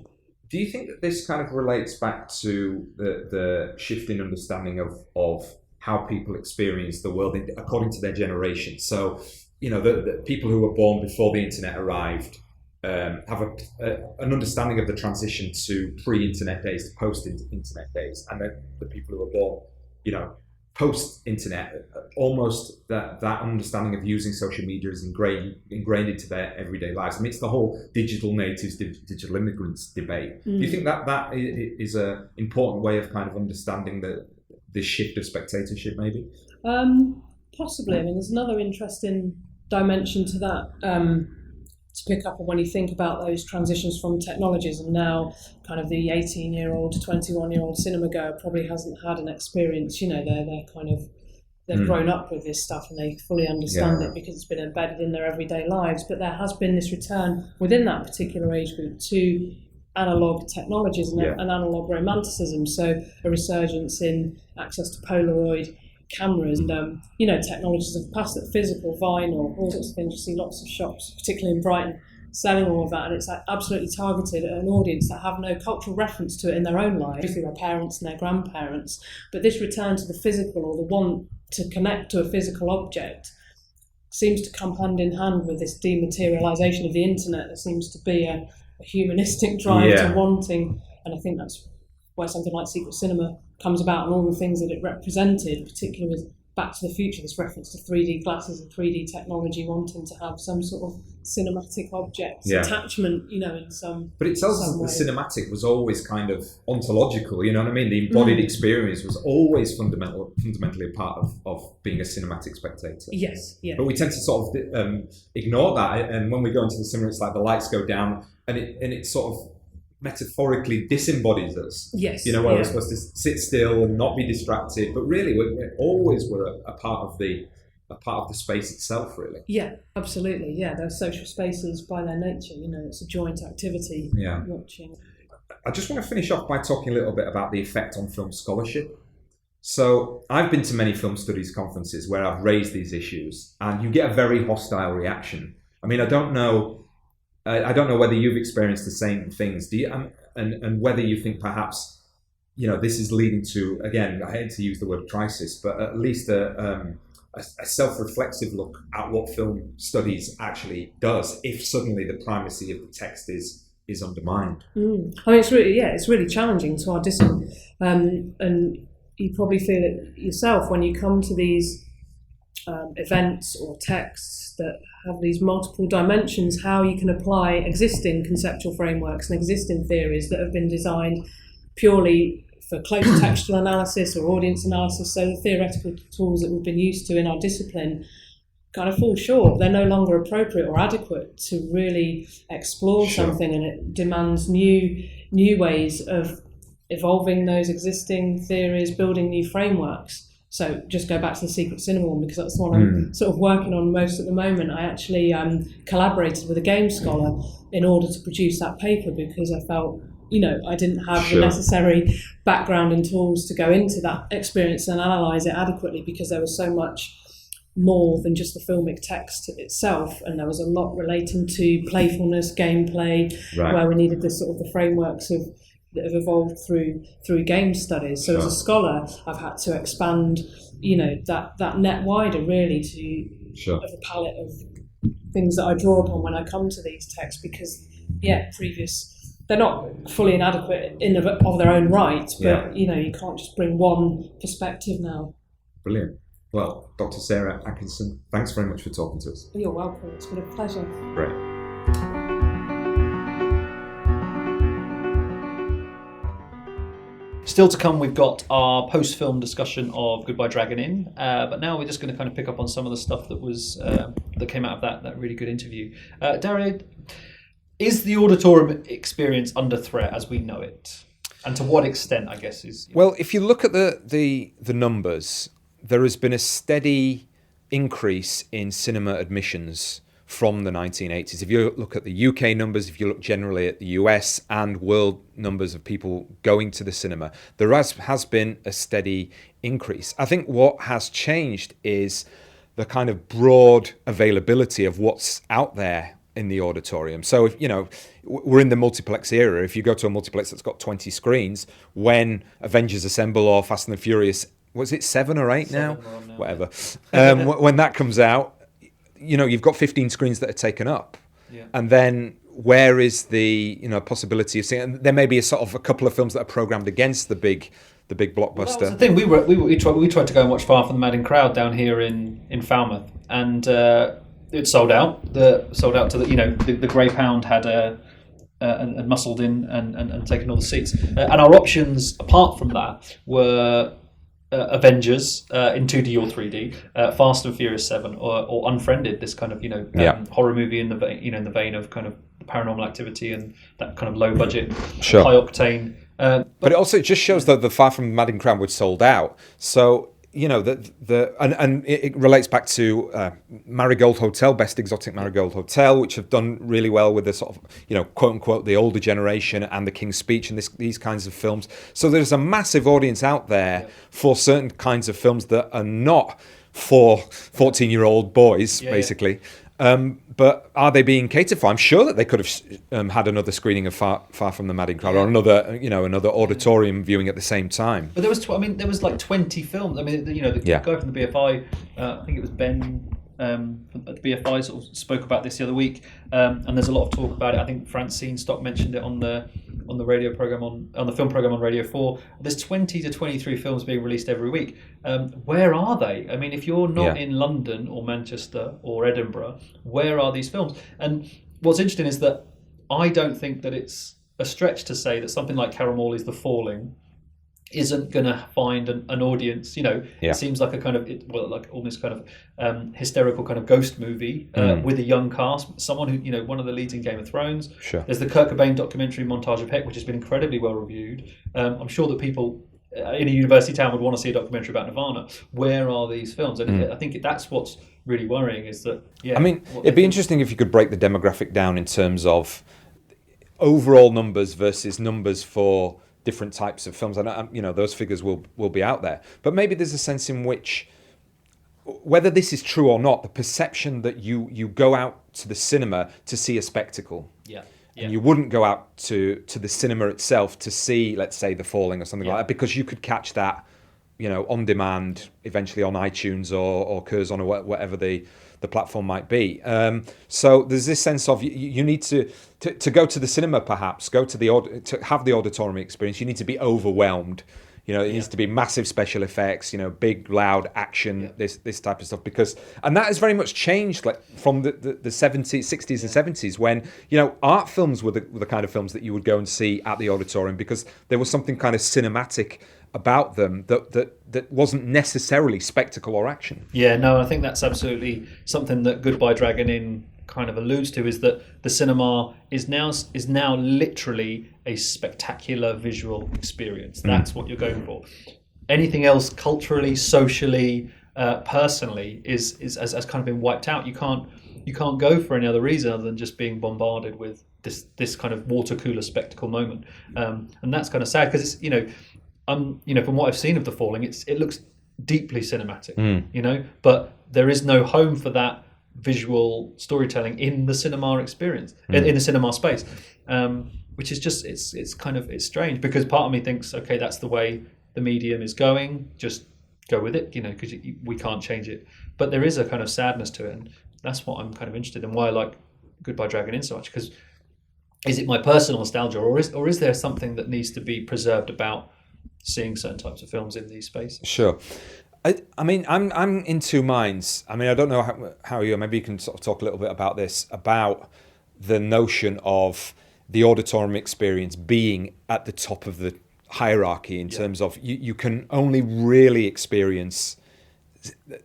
Do you think that this kind of relates back to the shift in understanding of how people experience the world according to their generation? So, the people who were born before the internet arrived have an understanding of the transition to pre-internet days to post-internet days, and then the people who were born, post-internet, almost that understanding of using social media is ingrained into their everyday lives. I mean, it's the whole digital natives, digital immigrants debate. Do you think that is an important way of kind of understanding this shift of spectatorship, maybe?
Possibly. I mean, there's another interesting dimension to that to pick up on when you think about those transitions from technologies, and now kind of the 18-year-old, 21-year-old cinema goer probably hasn't had an experience. They've grown up with this stuff and they fully understand it because it's been embedded in their everyday lives. But there has been this return within that particular age group to analog technologies and analog romanticism. So a resurgence in access to Polaroid cameras and technologies of the past, that physical vinyl, all sorts of things. You see lots of shops, particularly in Brighton, selling all of that, and it's absolutely targeted at an audience that have no cultural reference to it in their own lives, through their parents and their grandparents. But this return to the physical, or the want to connect to a physical object, seems to come hand in hand with this dematerialisation of the internet. There seems to be a humanistic drive to wanting, and I think that's why something like Secret Cinema comes about, and all the things that it represented, particularly with Back to the Future, this reference to 3D glasses and 3D technology, wanting to have some sort of cinematic objects attachment, in some.
But it tells us that the cinematic was always kind of ontological. You know what I mean? The embodied experience was always fundamentally a part of being a cinematic spectator.
Yes, yeah.
But we tend to sort of ignore that, and when we go into the cinema, it's like the lights go down, and it sort of metaphorically disembodies us.
Yes.
Where we're supposed to sit still and not be distracted, but really we always were a part of the space itself, really.
Yeah, absolutely. Yeah, those social spaces by their nature, it's a joint activity.
Yeah.
Watching.
I just want to finish off by talking a little bit about the effect on film scholarship. So I've been to many film studies conferences where I've raised these issues, and you get a very hostile reaction. I mean, I don't know whether you've experienced the same things, do you? And whether you think perhaps, this is leading to, again, I hate to use the word crisis, but at least a self-reflexive look at what film studies actually does if suddenly the primacy of the text is undermined.
I mean, it's really challenging to our discipline, and you probably feel it yourself when you come to these events or texts that have these multiple dimensions, how you can apply existing conceptual frameworks and existing theories that have been designed purely for close textual analysis or audience analysis. So the theoretical tools that we've been used to in our discipline kind of fall short. They're no longer appropriate or adequate to really explore something, and it demands new ways of evolving those existing theories, building new frameworks. So just go back to the Secret Cinema one, because that's the one I'm sort of working on most at the moment. I actually collaborated with a game scholar in order to produce that paper, because I felt, I didn't have the necessary background and tools to go into that experience and analyse it adequately, because there was so much more than just the filmic text itself, and there was a lot relating to playfulness, gameplay, where we needed the frameworks that have evolved through game studies. So as a scholar, I've had to expand, that net wider, really, to a palette of things that I draw upon when I come to these texts, because they're not fully inadequate of their own right, but you can't just bring one perspective now.
Brilliant. Well, Dr. Sarah Atkinson, thanks very much for talking to us.
You're welcome. It's been a pleasure.
Great.
Still to come, we've got our post-film discussion of Goodbye Dragon Inn, but now we're just going to kind of pick up on some of the stuff that was that came out of that really good interview. Dario, is the auditorium experience under threat as we know it, and to what extent, I guess, is?
Well, if you look at the numbers, there has been a steady increase in cinema admissions from the 1980s. If you look at the UK numbers, if you look generally at the US and world numbers of people going to the cinema, there has been a steady increase. I think what has changed is the kind of broad availability of what's out there in the auditorium. So, we're in the multiplex era. If you go to a multiplex that's got 20 screens, when Avengers Assemble or Fast and the Furious, was it 7 or 8 now? Whatever. When that comes out, you've got 15 screens that are taken up. Yeah. And then where is the, possibility of seeing? And there may be a couple of films that are programmed against the big big
Well, that was
blockbuster.
the thing. We tried to go and watch Far From the Madding Crowd down here in Falmouth, and it sold out. Sold out to the Grey Pound had and muscled in and taken all the seats. And our options apart from that were Avengers in 2D or 3D, Fast and Furious 7, or Unfriended, this kind of horror movie in the in the vein of kind of Paranormal Activity and that kind of low budget,
Sure.
high octane.
But it also just shows that the Far From Madding Crowd was sold out. So and it relates back to Marigold Hotel, Best Exotic Marigold Hotel, which have done really well with the sort of quote unquote the older generation and the King's Speech and these kinds of films. So there's a massive audience out there for certain kinds of films that are not for 14-year-old boys, basically. But are they being catered for? I'm sure that they could have had another screening of Far From the Madding Crowd, or another auditorium viewing at the same time.
But there was like 20 films. I mean, the guy from the BFI, I think it was Ben at the BFI, sort of spoke about this the other week, and there's a lot of talk about it. I think Francine Stock mentioned it on the radio program on the film program on Radio 4. There's 20 to 23 films being released every week. Where are they? I mean, if you're not in London or Manchester or Edinburgh, where are these films? And what's interesting is that I don't think that it's a stretch to say that something like Carol Morley's The Falling isn't going to find an audience. It seems like a kind of like almost kind of hysterical kind of ghost movie with a young cast, someone who one of the leads in Game of Thrones.
Sure.
There's the Kurt Cobain documentary Montage of Heck, which has been incredibly well reviewed. I'm sure that people in a university town would want to see a documentary about Nirvana. Where are these films? And I think that's what's really worrying is that
I mean, it'd be interesting if you could break the demographic down in terms of overall numbers versus numbers for different types of films. And those figures will be out there, but maybe there's a sense in which, whether this is true or not, the perception that you go out to the cinema to see a spectacle, and you wouldn't go out to the cinema itself to see, let's say, The Falling or something like that, because you could catch that on demand, eventually on iTunes or Curzon or whatever the platform might be. So there's this sense of you need to go to the cinema, perhaps to have the auditorium experience. You need to be overwhelmed. It needs to be massive special effects. Big loud action. This type of stuff, and that has very much changed, like from the 70s, 60s, and 70s, when art films were the kind of films that you would go and see at the auditorium because there was something kind of cinematic about them that wasn't necessarily spectacle or action.
Yeah, no, I think that's absolutely something that Goodbye Dragon Inn kind of alludes to, is that the cinema is now literally a spectacular visual experience. That's what you're going for. Anything else culturally, socially, personally is has kind of been wiped out. You can't go for any other reason other than just being bombarded with this kind of water cooler spectacle moment, and that's kind of sad because it's from what I've seen of The Falling, it looks deeply cinematic, but there is no home for that visual storytelling in the cinema experience, in the cinema space, which is just it's strange, because part of me thinks, okay, that's the way the medium is going, just go with it, because we can't change it. But there is a kind of sadness to it, and that's what I'm kind of interested in, why I like Goodbye Dragon Inn so much, because is it my personal nostalgia, or is there something that needs to be preserved about seeing certain types of films in these spaces?
Sure. I mean, I'm in two minds. I mean, I don't know how you. Maybe you can sort of talk a little bit about this, about the notion of the auditorium experience being at the top of the hierarchy in terms of you can only really experience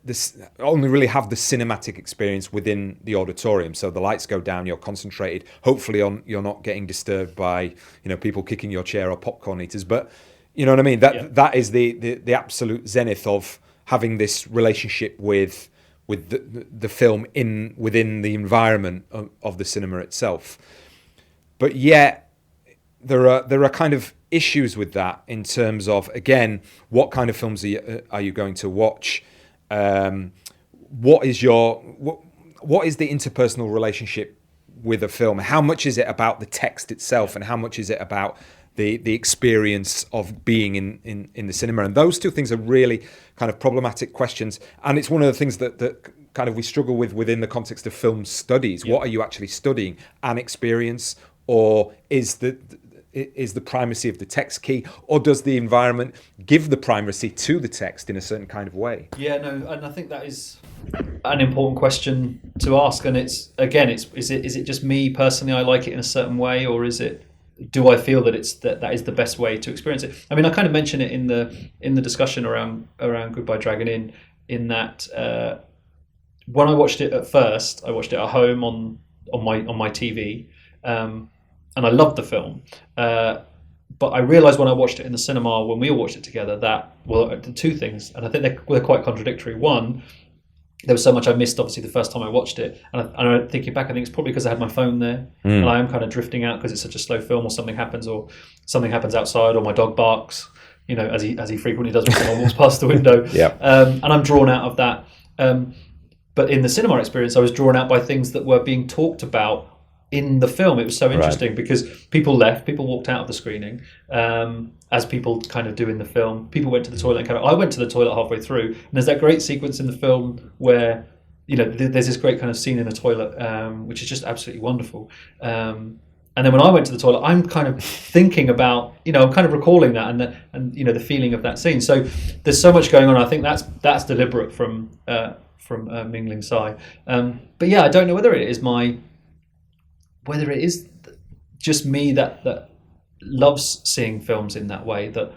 this, only really have the cinematic experience within the auditorium. So the lights go down, you're concentrated. Hopefully, you're not getting disturbed by people kicking your chair or popcorn eaters, but. You know what I mean? That is the absolute zenith of having this relationship with the film within the environment of the cinema itself. But yet there are kind of issues with that in terms of, again, what kind of films are you going to watch? What is the interpersonal relationship with a film? How much is it about the text itself, and how much is it about the experience of being in the cinema? And those two things are really kind of problematic questions, and it's one of the things that kind of we struggle with within the context of film studies. What are you actually studying? An experience, or is is the primacy of the text key, or does the environment give the primacy to the text in a certain kind of way?
Yeah, no, and I think that is an important question to ask. And is it just me personally? I like it in a certain way, or do I feel that that is the best way to experience it? I mean, I kind of mentioned it in the discussion around Goodbye Dragon in that when I watched it at first, I watched it at home on my TV, and I loved the film. But I realised when I watched it in the cinema, when we all watched it together, the two things, and I think they're quite contradictory. One, there was so much I missed, obviously, the first time I watched it. And I'm thinking back, I think it's probably because I had my phone there, and I am kind of drifting out because it's such a slow film, or something happens outside, or my dog barks, as he frequently does when someone walks past the window.
Yeah.
And I'm drawn out of that. But in the cinema experience, I was drawn out by things that were being talked about in the film. It was so interesting because people walked out of the screening, as people kind of do in the film. People went to the toilet and I went to the toilet halfway through, and there's that great sequence in the film where there's this great kind of scene in the toilet, which is just absolutely wonderful. And then when I went to the toilet, I'm kind of thinking about, I'm kind of recalling that and the feeling of that scene. So there's so much going on. I think that's deliberate from Ming-Ling Tsai. But yeah, I don't know whether it is just me that loves seeing films in that way, that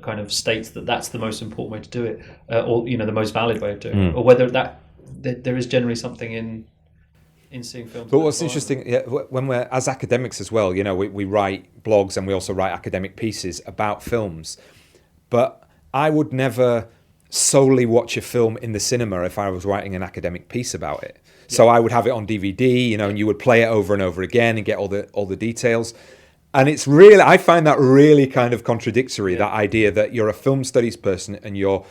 kind of states that that's the most important way to do it, or the most valid way of doing it, or whether that there is generally something in seeing films.
But what's interesting, when we're as academics as well, we write blogs and we also write academic pieces about films. But I would never solely watch a film in the cinema if I was writing an academic piece about it. So I would have it on DVD, and you would play it over and over again and get all the details. And it's really, I find that really kind of contradictory, that idea that you're a film studies person and you're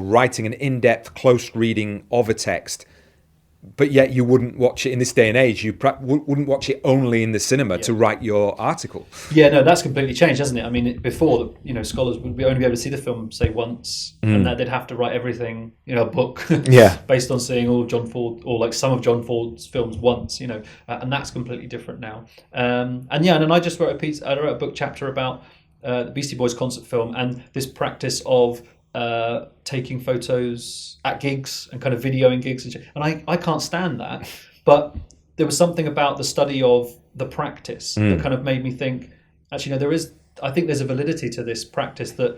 writing an in-depth, close reading of a text, but yet you wouldn't watch it in this day and age. You wouldn't watch it only in the cinema to write your article.
Yeah, no, that's completely changed, hasn't it? I mean, before, scholars would only be able to see the film, say, once, and that they'd have to write everything, a book, based on seeing all John Ford, or like some of John Ford's films once, and that's completely different now. And then I just wrote a book chapter about the Beastie Boys concert film and this practice of taking photos at gigs and kind of videoing gigs and I can't stand that, but there was something about the study of the practice that kind of made me think, actually, I think there's a validity to this practice that,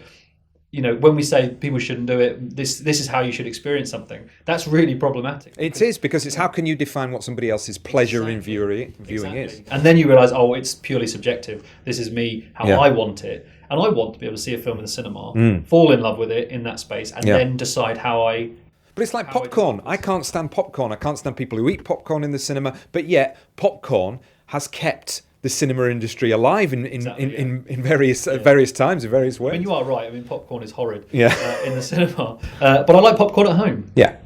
when we say people shouldn't do it, this is how you should experience something, that's really problematic.
It is, because it's how can you define what somebody else's pleasure in viewing is?
And then you realise, it's purely subjective. This is me, how I want it. And I want to be able to see a film in the cinema, fall in love with it in that space, and then decide how I...
But it's like popcorn. I can't stand popcorn. I can't stand people who eat popcorn in the cinema. But yet, popcorn has kept the cinema industry alive in various times, in various ways.
I mean, you are right. I mean, popcorn is horrid in the cinema. But I like popcorn at home.
Yeah.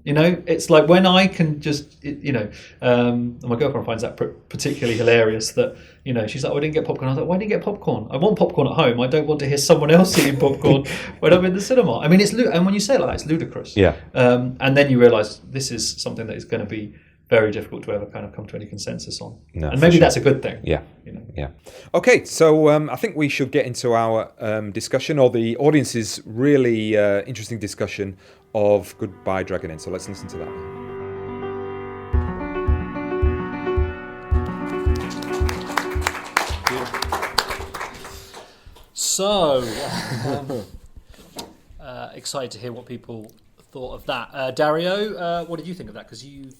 It's like when I can just, and my girlfriend finds that particularly hilarious that, she's like, I didn't get popcorn. I was like, why didn't you get popcorn? I want popcorn at home. I don't want to hear someone else eating popcorn when I'm in the cinema. I mean, and when you say it like that, it's ludicrous.
Yeah.
And then you realise this is something that is going to be very difficult to ever kind of come to any consensus on.
No,
and maybe that's a good thing.
Yeah. Yeah. Okay, so I think we should get into our discussion, or the audience's really interesting discussion of Goodbye Dragon Inn. So let's listen to that.
So, excited to hear what people thought of that. Dario, what did you think of that? Because you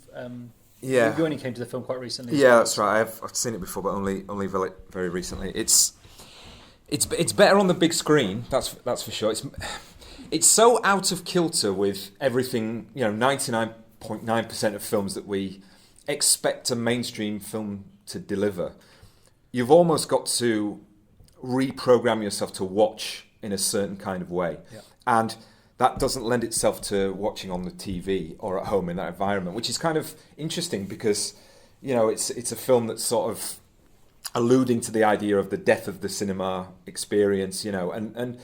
only came to the film quite recently.
Yeah, that's right. I've seen it before, but only very recently. It's better on the big screen. That's for sure. It's so out of kilter with everything. 99.9% of films that we expect a mainstream film to deliver. You've almost got to reprogram yourself to watch in a certain kind of way, and that doesn't lend itself to watching on the TV or at home in that environment, which is kind of interesting because it's a film that's sort of alluding to the idea of the death of the cinema experience, and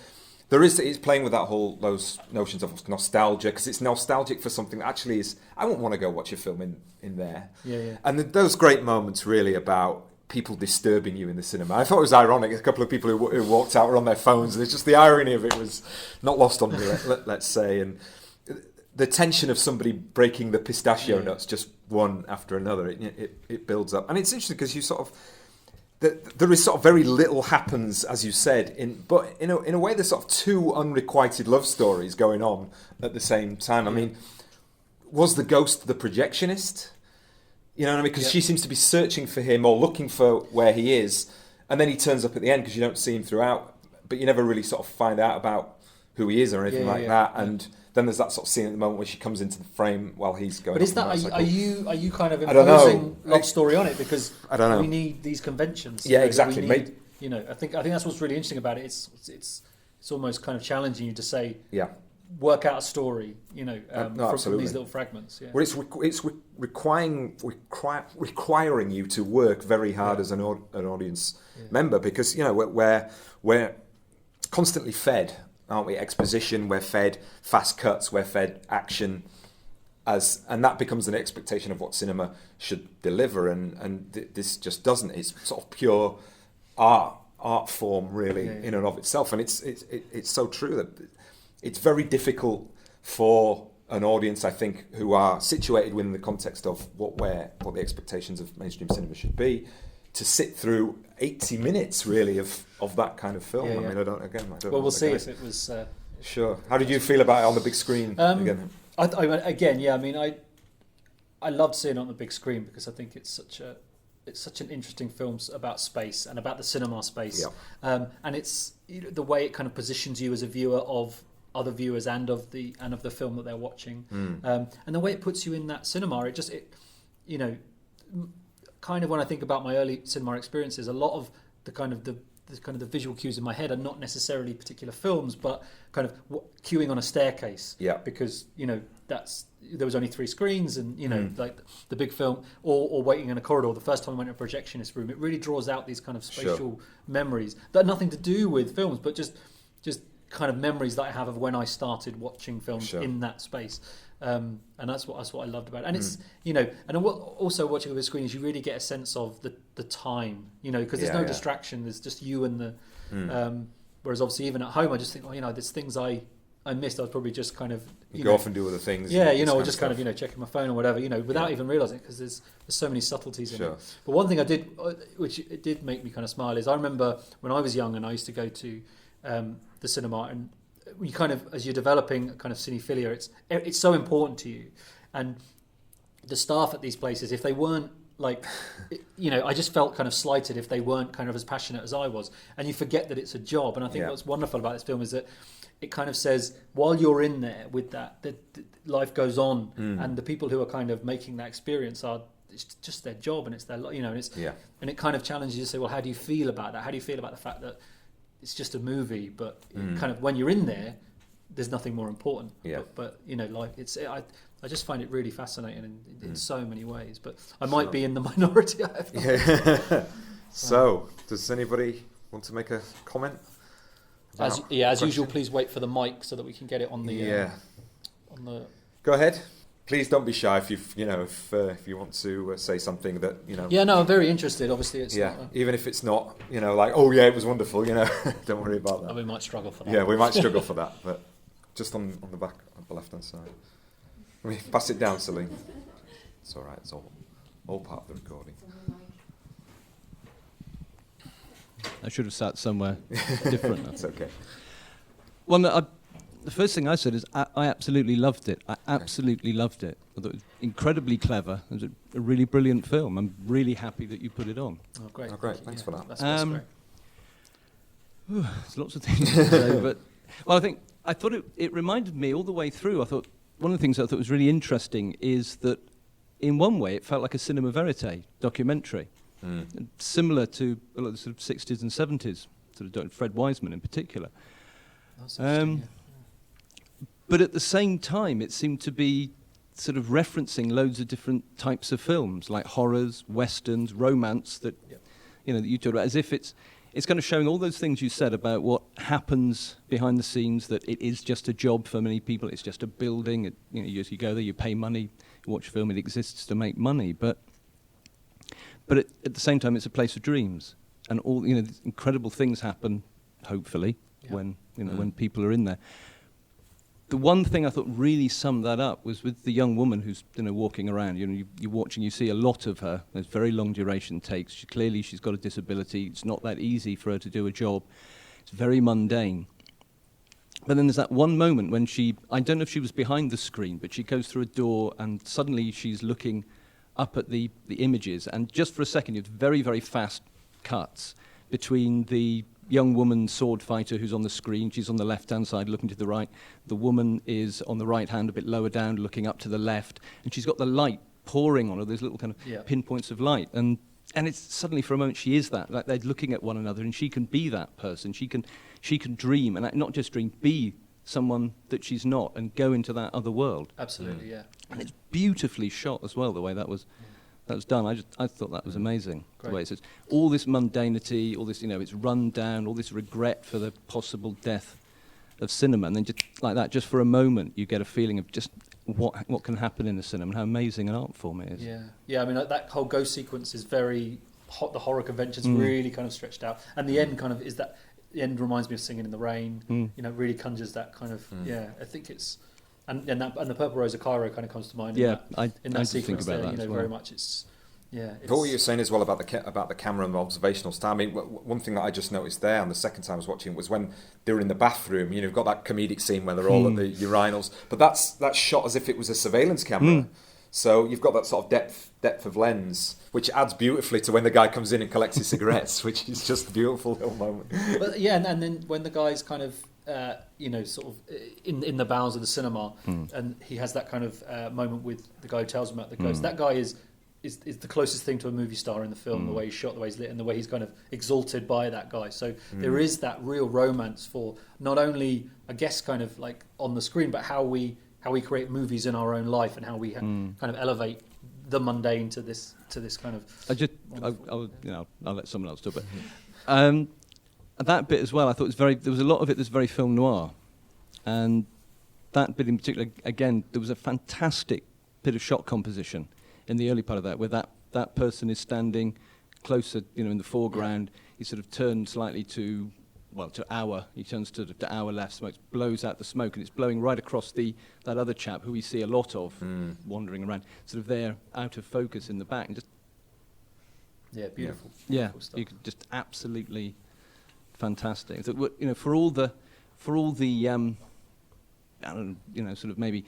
it's playing with those notions of nostalgia, because it's nostalgic for something that actually is. I wouldn't want to go watch a film in there.
Yeah.
And those great moments really about people disturbing you in the cinema. I thought it was ironic. A couple of people who walked out were on their phones, and it's just the irony of it was not lost on me, let's say. And the tension of somebody breaking the pistachio nuts just one after another, it builds up. And it's interesting because you sort of, there is sort of very little happens, as you said, but in a way there's sort of two unrequited love stories going on at the same time. I mean, was the ghost the projectionist? You know what I mean? Because she seems to be searching for him or looking for where he is, and then he turns up at the end because you don't see him throughout, but you never really sort of find out about who he is or anything like that. And then there's that sort of scene at the moment where she comes into the frame while he's going.
But is that are you kind of imposing love story on it because
I don't know.
We need these conventions?
Yeah, exactly.
You know, I think that's what's really interesting about it. It's almost kind of challenging you to say, work out a story. You know, from these little fragments. Yeah.
Well, it's requiring you to work very hard as an audience member because you know we're constantly fed. Aren't we? Exposition, we're fed fast cuts, we're fed action, and that becomes an expectation of what cinema should deliver, and this just doesn't. It's sort of pure art form, really, in and of itself, and it's so true that it's very difficult for an audience, I think, who are situated within the context of what the expectations of mainstream cinema should be, to sit through 80 minutes really of that kind of film. I mean, I don't know.
Well, we'll see if it was.
Sure. How did you feel about it on the big screen again?
I loved seeing it on the big screen because I think it's such an interesting film about space and about the cinema space, and it's the way it kind of positions you as a viewer of other viewers and of the film that they're watching, and the way it puts you in that cinema. Kind of when I think about my early cinema experiences, a lot of the visual cues in my head are not necessarily particular films, but kind of queuing on a staircase. Yeah. Because there was only 3 screens, and like the big film, or waiting in a corridor. The first time I went to a projectionist room, it really draws out these kind of spatial memories that have nothing to do with films, but just kind of memories that I have of when I started watching films in that space. And that's what I loved about it. And it's, and also watching on the screen is you really get a sense of the time, because there's no distraction. There's just you and the, whereas obviously even at home, I just think, there's things I missed. I was probably just kind of,
go off and do other things.
Yeah, or just kind of, checking my phone or whatever, without even realising it, because there's so many subtleties in it. But one thing I did, which it did make me kind of smile, is I remember when I was young and I used to go to the cinema, and you kind of, as you're developing kind of cinephilia, it's so important to you, and the staff at these places, if they weren't like, I just felt kind of slighted if they weren't kind of as passionate as I was, and you forget that it's a job. And I think what's wonderful about this film is that it kind of says, while you're in there with that life goes on, and the people who are kind of making that experience it's just their job, and it's their, and it kind of challenges you to say, well, how do you feel about that? How do you feel about the fact that it's just a movie, but kind of when you're in there, there's nothing more important. Yeah. But like I just find it really fascinating in so many ways. But I might be in the minority.
So, does anybody want to make a comment?
As usual, please wait for the mic so that we can get it on the. On the.
Go ahead. Please don't be shy if you want to say something that
Yeah, no, I'm very interested. Obviously, it's not
even if it's not like it was wonderful. Don't worry about that.
We might struggle for that.
Yeah, we might struggle for that, but just on the back, on the left hand side. Let me pass it down, Celine. It's all right. It's all part of the recording.
I should have sat somewhere different.
It's okay.
Well, the first thing I said is I absolutely loved it. I absolutely loved it. I thought it was incredibly clever. It was a really brilliant film. I'm really happy that you put it on.
Oh, great.
Thanks for that.
That's great.
There's lots of things to say, but I thought it reminded me all the way through. I thought one of the things I thought was really interesting is that in one way it felt like a cinema verite documentary, similar to a lot of the sort of 60s and 70s, sort of Fred Wiseman in particular.
That's interesting,
But at the same time, it seemed to be sort of referencing loads of different types of films, like horrors, westerns, romance, that that you talked about, as if it's kind of showing all those things you said about what happens behind the scenes, that it is just a job for many people, it's just a building, you go there, you pay money, you watch a film, it exists to make money. But But at the same time, it's a place of dreams, and all these incredible things happen. Hopefully, when when people are in there. The one thing I thought really summed that up was with the young woman who's walking around. You're watching, you see a lot of her. There's very long duration takes. Clearly, she's got a disability. It's not that easy for her to do a job. It's very mundane. But then there's that one moment when I don't know if she was behind the screen, but she goes through a door and suddenly she's looking up at the images. And just for a second, it's very, very fast cuts between the young woman sword fighter who's on the screen. She's on the left-hand side looking to the right. The woman is on the right hand, a bit lower down, looking up to the left. And she's got the light pouring on her, those little kind of pinpoints of light. And it's suddenly for a moment she is that. Like they're looking at one another and she can be that person. She can dream, and not just dream, be someone that she's not and go into that other world.
Absolutely, yeah.
And it's beautifully shot as well, the way that was done. I thought that was amazing.
Great.
The way it says all this mundanity, all this, it's run down, all this regret for the possible death of cinema, and then just like that, just for a moment, you get a feeling of just what can happen in the cinema and how amazing an art form it is.
Yeah. I mean, that whole ghost sequence is very hot. The horror convention's really kind of stretched out, and the end kind of is that. The end reminds me of Singing in the Rain. Really conjures that kind of. I think it's. And the Purple Rose of Cairo kind of comes to mind.
Yeah,
in that sequence
think about
there,
that as well.
very much it's.
But what you were saying as well about the camera and the observational style. I mean, one thing that I just noticed there, and the second time I was watching, was when they were in the bathroom. You've got that comedic scene where they're all at the urinals, but that's shot as if it was a surveillance camera. So you've got that sort of depth of lens, which adds beautifully to when the guy comes in and collects his cigarettes, which is just a beautiful little moment.
But and then when the guy's kind of sort of in the bowels of the cinema, and he has that kind of moment with the guy who tells him about the ghost. That guy is the closest thing to a movie star in the film, the way he's shot, the way he's lit, and the way he's kind of exalted by that guy. So there is that real romance for not only, I guess, kind of like on the screen, but how we create movies in our own life and how we kind of elevate the mundane to this kind of.
I'll let someone else do it. But that bit as well, I thought there was a lot of it that's very film noir, and that bit in particular, again, there was a fantastic bit of shot composition in the early part of that, where that person is standing closer, in the foreground. He sort of turned slightly to our. He turns to our left, smoke blows out the smoke, and it's blowing right across that other chap who we see a lot of wandering around, sort of there out of focus in the back, and just
beautiful.
Beautiful stuff. You could just absolutely fantastic. So, for all the sort of maybe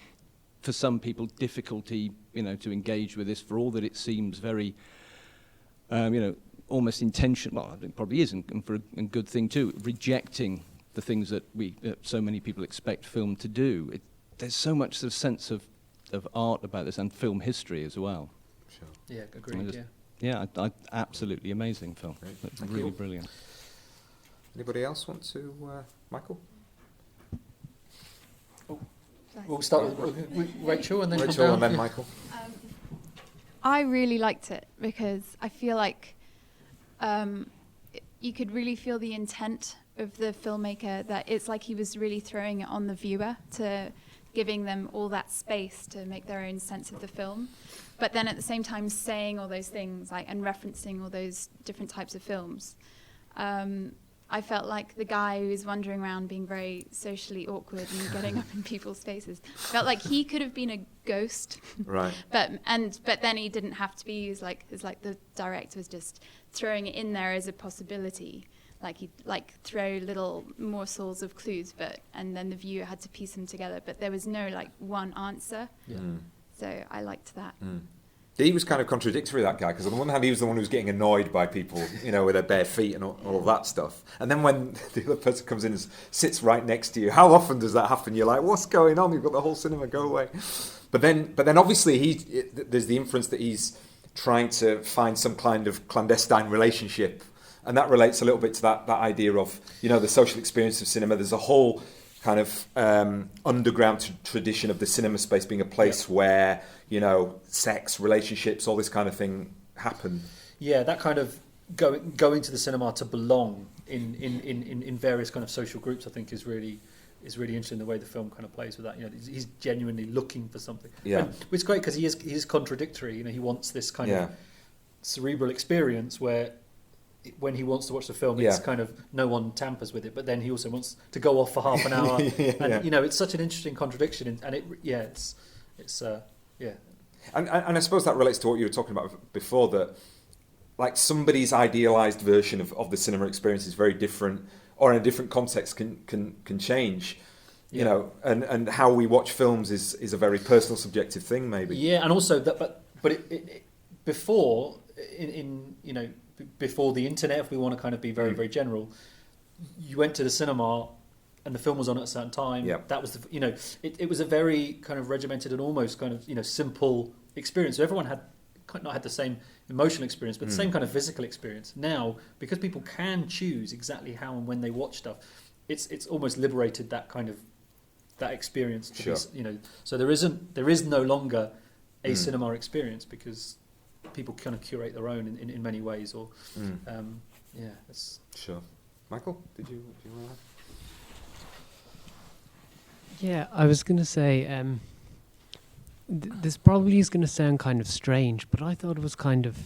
for some people difficulty, to engage with this, for all that it seems very, almost intentional. Well, it probably is, and for a good thing too. Rejecting the things that so many people expect film to do. There's so much sort of sense of art about this, and film history as well.
Sure.
Yeah, agreed.
I absolutely amazing film. It's really brilliant.
Anybody else want to, Michael?
We'll start with Rachel and then
Rachel and then Michael.
I really liked it because I feel like you could really feel the intent of the filmmaker, that it's like he was really throwing it on the viewer, to giving them all that space to make their own sense of the film, but then at the same time saying all those things and referencing all those different types of films. I felt like the guy who was wandering around being very socially awkward and getting up in people's faces, felt like he could have been a ghost.
Right.
But then he didn't have to be used, the director was just throwing it in there as a possibility. He'd throw little morsels of clues, and then the viewer had to piece them together. But there was no one answer.
Yeah.
So I liked that.
He was kind of contradictory, that guy, because on the one hand he was the one who was getting annoyed by people, with their bare feet and all of that stuff. And then when the other person comes in and sits right next to you, how often does that happen? You're like, what's going on? You've got the whole cinema, go away. But then obviously there's the inference that he's trying to find some kind of clandestine relationship. And that relates a little bit to that idea of, the social experience of cinema. There's a whole kind of underground tradition of the cinema space being a place where, sex, relationships, all this kind of thing happen.
Yeah, that kind of going to the cinema to belong in various kind of social groups, I think is really interesting, the way the film kind of plays with that. He's genuinely looking for something.
Yeah.
Which is great because he is contradictory. He wants this kind of cerebral experience where when he wants to watch the film, it's kind of no one tampers with it, but then he also wants to go off for half an hour. And it's such an interesting contradiction, and
And I suppose that relates to what you were talking about before, that like somebody's idealized version of the cinema experience is very different, or in a different context can change. You know, and how we watch films is a very personal, subjective thing, maybe.
Yeah, and also that, but it before before the internet, if we want to kind of be very, very general, you went to the cinema and the film was on at a certain time.
Yeah.
That was it was a very kind of regimented and almost kind of simple experience. So everyone had not had the same emotional experience, but the same kind of physical experience. Now, because people can choose exactly how and when they watch stuff, it's almost liberated that kind of that experience to be, so there is no longer a cinema experience, because people kind of curate their own in many ways, or it's
sure. Michael, did you want to?
Yeah, I was going to say this probably is going to sound kind of strange, but I thought it was kind of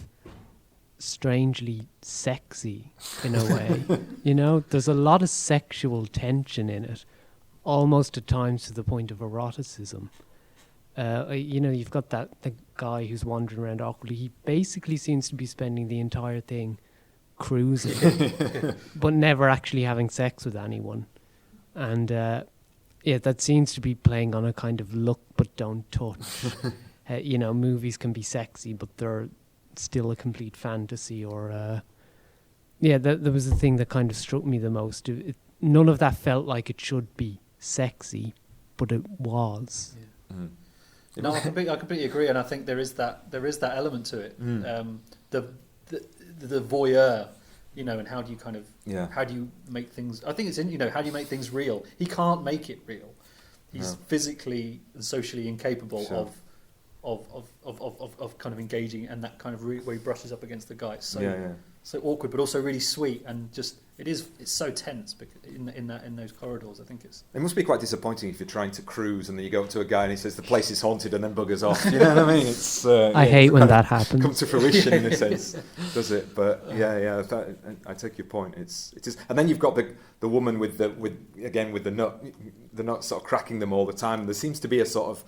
strangely sexy in a way. There's a lot of sexual tension in it, almost at times to the point of eroticism. You've got the guy who's wandering around awkwardly. He basically seems to be spending the entire thing cruising, but never actually having sex with anyone. And that seems to be playing on a kind of look but don't touch. Movies can be sexy, but they're still a complete fantasy. Or there was the thing that kind of struck me the most. None of that felt like it should be sexy, but it was.
Yeah. Mm. No, I completely agree, and I think there is that element to it. The voyeur, and how do you how do you make things? I think it's how do you make things real? He can't make it real. He's physically and socially incapable of kind of engaging, and that kind of where he brushes up against the guy. It's so awkward, but also really sweet, and just it's so tense in those corridors. I think
it must be quite disappointing if you're trying to cruise and then you go up to a guy and he says the place is haunted and then buggers off. You know what I mean? It's
I hate when that happens.
Come to fruition in a sense, does it? But I take your point. It is, and then you've got the woman with the nut sort of cracking them all the time. There seems to be a sort of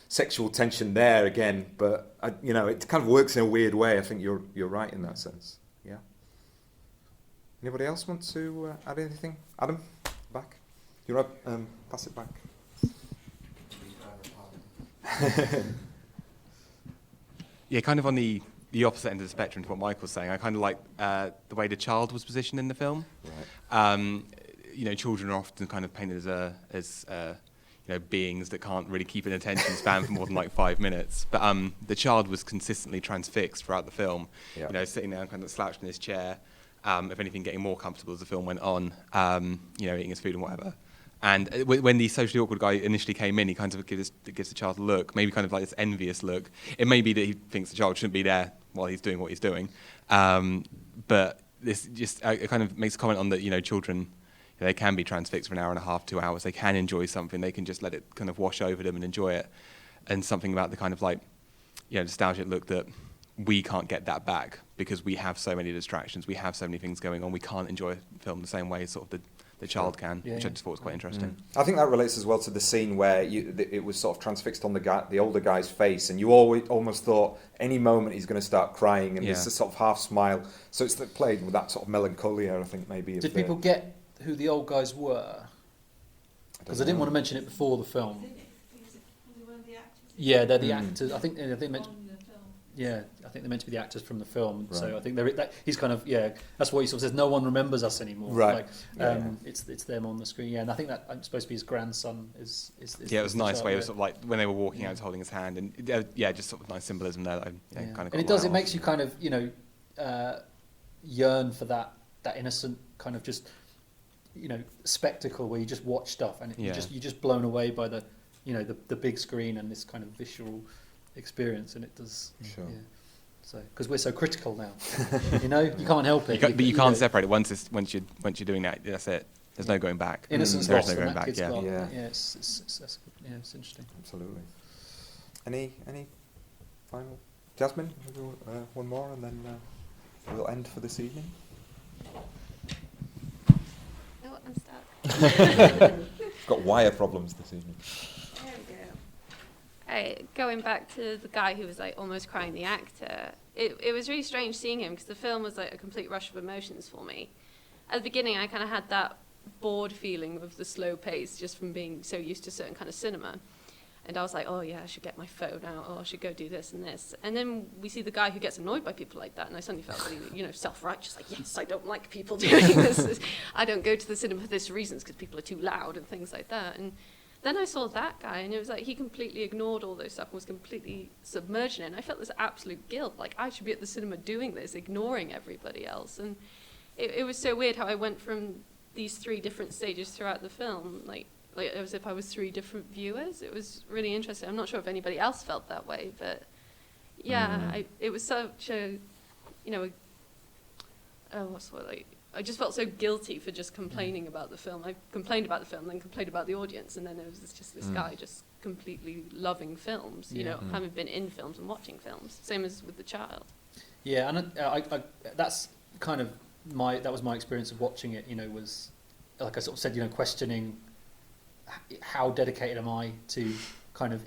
sexual tension there again, but it kind of works in a weird way. I think you're right in that sense. Yeah. Anybody else want to add anything? Adam, back. You're up. Pass it back.
Yeah, kind of on the opposite end of the spectrum to what Michael's saying. I kind of like the way the child was positioned in the film. Right. Children are often kind of painted as beings that can't really keep an attention span for more than like 5 minutes. But the child was consistently transfixed throughout the film. Yeah. Sitting there kind of slouched in his chair. If anything, getting more comfortable as the film went on, eating his food and whatever. And when the socially awkward guy initially came in, he kind of gives the child a look, maybe kind of like this envious look. It may be that he thinks the child shouldn't be there while he's doing what he's doing. But this just it kind of makes a comment on that, children, they can be transfixed for an hour and a half, 2 hours. They can enjoy something. They can just let it kind of wash over them and enjoy it. And something about the kind of like, nostalgic look that we can't get that back because we have so many distractions. We have so many things going on. We can't enjoy a film the same way as sort of the child can, which I just thought was quite interesting.
I think that relates as well to the scene where it was sort of transfixed on the older guy's face, and you almost thought any moment he's going to start crying, and there's a sort of half smile. So it's played with that sort of melancholia, I think, maybe.
Did people get who the old guys were? Because I didn't want to mention it before the film. Yeah, they're the actors. I think they meant. Yeah, I think they're meant to be the actors from the film. Right. So I think he's kind of that's what he sort of says. No one remembers us anymore.
Right.
It's them on the screen. Yeah, and I think that I'm supposed to be his grandson. Is
it was a nice way of sort of like when they were walking out, holding his hand, and just sort of nice symbolism there. That I kind of.
And it does. It makes you kind of yearn for that innocent kind of just spectacle where you just watch stuff and you're just blown away by the the big screen and this kind of visceral experience, and it does. Sure. Yeah. So because we're so critical now, you can't help it.
But you can't separate it once you're doing that. That's it. There's no going back.
Innocence
There's
lost.
no going back.
Yeah. It's interesting.
Absolutely. Any final Jasmine, we'll go, one more and then we'll end for this evening.
Oh, I'm stuck.
Got wire problems this evening.
There we go. Going back to the guy who was like almost crying, the actor, it was really strange seeing him because the film was like a complete rush of emotions for me. At the beginning, I kind of had that bored feeling of the slow pace just from being so used to certain kind of cinema. And I was like, oh yeah, I should get my phone out, oh, I should go do this and this. And then we see the guy who gets annoyed by people like that, and I suddenly felt really, self-righteous, like, yes, I don't like people doing this. I don't go to the cinema for this reasons, because people are too loud and things like that. And then I saw that guy, and it was like he completely ignored all those stuff and was completely submerged in it. And I felt this absolute guilt, like I should be at the cinema doing this, ignoring everybody else. And it was so weird how I went from these 3 different stages throughout the film, like as if I was 3 different viewers. It was really interesting. I'm not sure if anybody else felt that way, but yeah, it was such a, I just felt so guilty for just complaining about the film. I complained about the film, then complained about the audience, and then there was just this guy just completely loving films, having been in films and watching films. Same as with the child.
Yeah, and I that's kind of that was my experience of watching it. Was like I sort of said, questioning how dedicated am I to kind of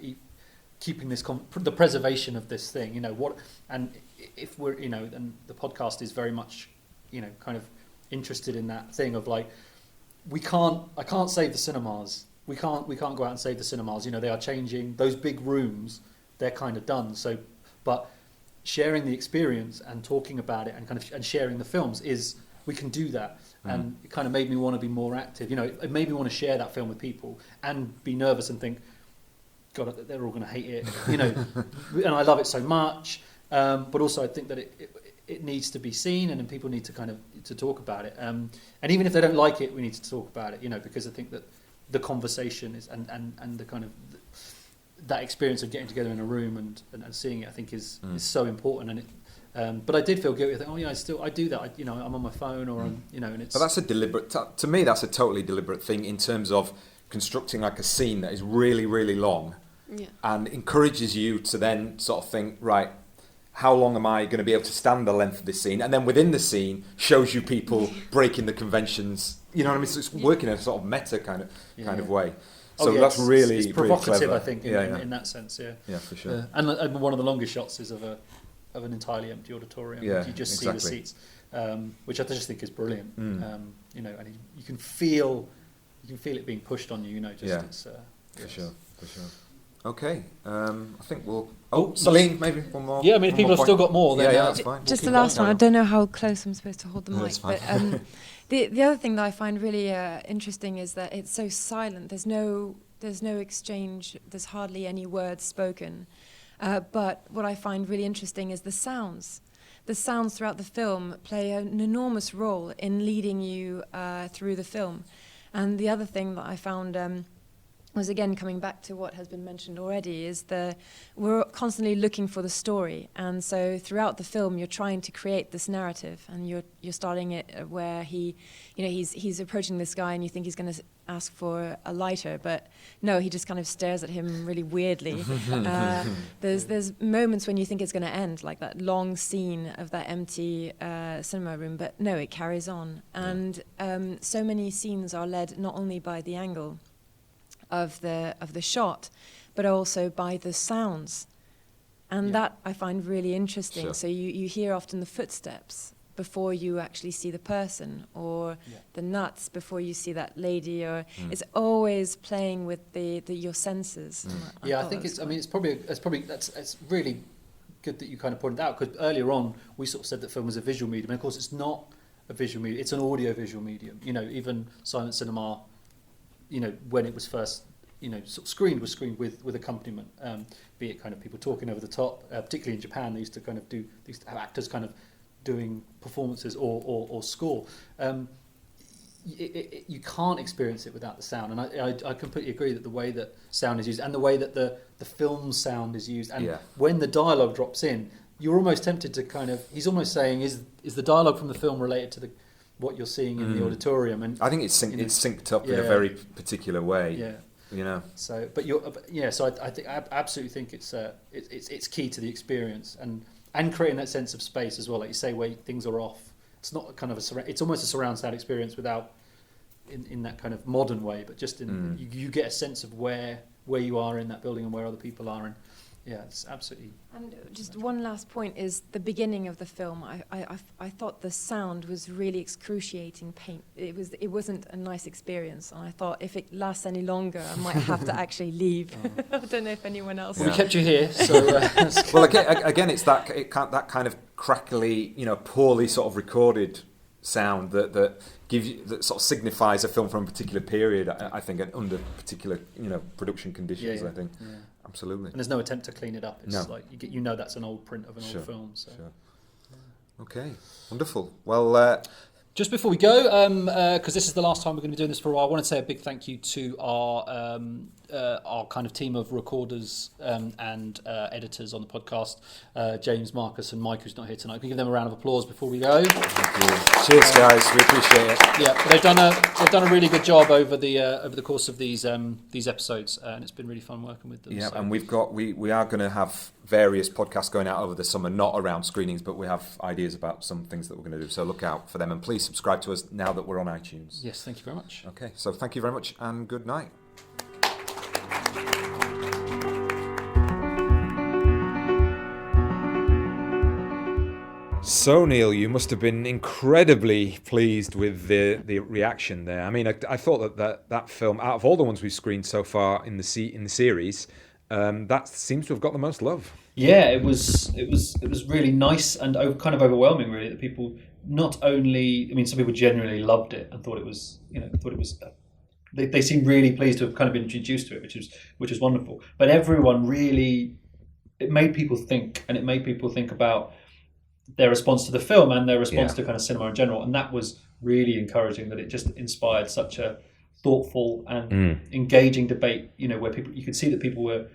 keeping this the preservation of this thing. What, and if we're and the podcast is very much kind of interested in that thing of like I can't save the cinemas. We can't go out and save the cinemas. They are changing those big rooms. They're kind of done. So, but sharing the experience and talking about it and sharing the films we can do that. And it kind of made me want to be more active. It made me want to share that film with people and be nervous and think, God, they're all going to hate it. And I love it so much. But also I think that it needs to be seen, and then people need to kind of to talk about it. And even if they don't like it, we need to talk about it. Because I think that the conversation is and the kind of that experience of getting together in a room and seeing it, I think is so important. And but I did feel guilty. I think, oh yeah, I do that. I'm on my phone or I'm, and it's.
But that's a deliberate. To me, that's a totally deliberate thing in terms of constructing like a scene that is really, really long, and encourages you to then sort of think, right, how long am I going to be able to stand the length of this scene? And then within the scene, shows you people breaking the conventions. You know what I mean? So it's working in a sort of meta kind of way. So that's really
it's provocative,
really
I think, in that sense.
Yeah, for sure.
And one of the longest shots is of an entirely empty auditorium.
Yeah,
you just
exactly.
see the seats, which I just think is brilliant. And you can feel it being pushed on you. It's
for sure. Okay, I think we'll. Oh, Celine, maybe one more.
Yeah, I mean, if people have still got more. Then
that's fine.
Just the last one. I don't know how close I'm supposed to hold the mic, but the other thing that I find really interesting is that it's so silent. There's no exchange. There's hardly any words spoken. But what I find really interesting is the sounds. The sounds throughout the film play an enormous role in leading you through the film. And the other thing that I found was, again, coming back to what has been mentioned already, is we're constantly looking for the story. And so throughout the film, you're trying to create this narrative, and you're starting it where he's approaching this guy, and you think he's going to ask for a lighter, but no, he just kind of stares at him really weirdly. There's moments when you think it's going to end, like that long scene of that empty cinema room, but no, it carries on. And so many scenes are led not only by the angle of the shot, but also by the sounds, and that I find really interesting.
Sure.
So you hear often the footsteps before you actually see the person, or the nuts before you see that lady, or it's always playing with your senses.
I think it's. I mean, it's really good that you kind of pointed out, because earlier on we sort of said that film was a visual medium, and of course it's not a visual medium. It's an audio-visual medium. Even silent cinema, when it was first, sort of screened with accompaniment, be it kind of people talking over the top. Particularly in Japan, they used to have actors kind of doing performances or score. You can't experience it without the sound, and I completely agree that the way that sound is used and the way that the film sound is used, and when the dialogue drops in, you're almost tempted to kind of. He's almost saying, is the dialogue from the film related to what you're seeing in the auditorium? And
I think it's synced up in a very particular way.
Yeah.
You know.
So, I absolutely think it's key to the experience and creating that sense of space as well, like you say, where things are off. It's not kind of it's almost a surround sound experience without in that kind of modern way, but just you get a sense of where you are in that building and where other people are, and yeah, it's absolutely.
And just one last point is the beginning of the film. I thought the sound was really excruciating pain. It wasn't a nice experience, and I thought if it lasts any longer, I might have to actually leave. I don't know if anyone else.
We kept you here, so.
Well, again, it's that kind of crackly, poorly sort of recorded sound that gives you, that sort of signifies a film from a particular period. I think, and under particular production conditions. I think. Yeah. Absolutely.
And there's no attempt to clean it up. It's like that's an old print of an old film. So.
Sure. Okay, wonderful. Well,
just before we go, because this is the last time we're going to be doing this for a while, I want to say a big thank you to our kind of team of recorders and editors on the podcast, James, Marcus, and Mike, who's not here tonight. Can we give them a round of applause before we go?
Thank you. Cheers, guys. We appreciate it.
Yeah, they've done a really good job over the course of these episodes, and it's been really fun working with them.
Yeah,
so.
and we are going to have various podcasts going out over the summer, not around screenings, but we have ideas about some things that we're going to do. So look out for them, and please subscribe to us now that we're on iTunes.
Yes, thank you very much.
Okay, so thank you very much, and good night. So, Neil, you must have been incredibly pleased with the reaction there. I mean, I thought that film, out of all the ones we've screened so far in the series, that seems to have got the most love.
Yeah, it was really nice and kind of overwhelming, really, that people not only, I mean, some people genuinely loved it and thought it was, they seemed really pleased to have kind of been introduced to it, which is wonderful. But everyone really, it made people think about their response to the film and their response to kind of cinema in general, and that was really encouraging. That it just inspired such a thoughtful and engaging debate. Where you could see that people were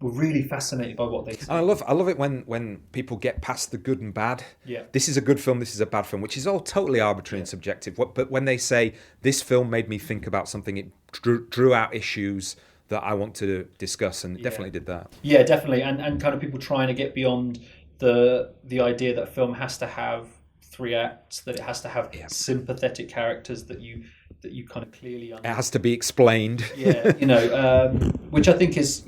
really fascinated by what they see.
And I love it when people get past the good and bad.
Yeah,
this is a good film, this is a bad film, which is all totally arbitrary and subjective. But when they say this film made me think about something, it drew out issues that I want to discuss, and it definitely did that.
Yeah, definitely, and kind of people trying to get beyond the idea that film has to have 3 acts, that it has to have sympathetic characters that you kind of clearly understand.
It has to be explained.
Yeah, which I think is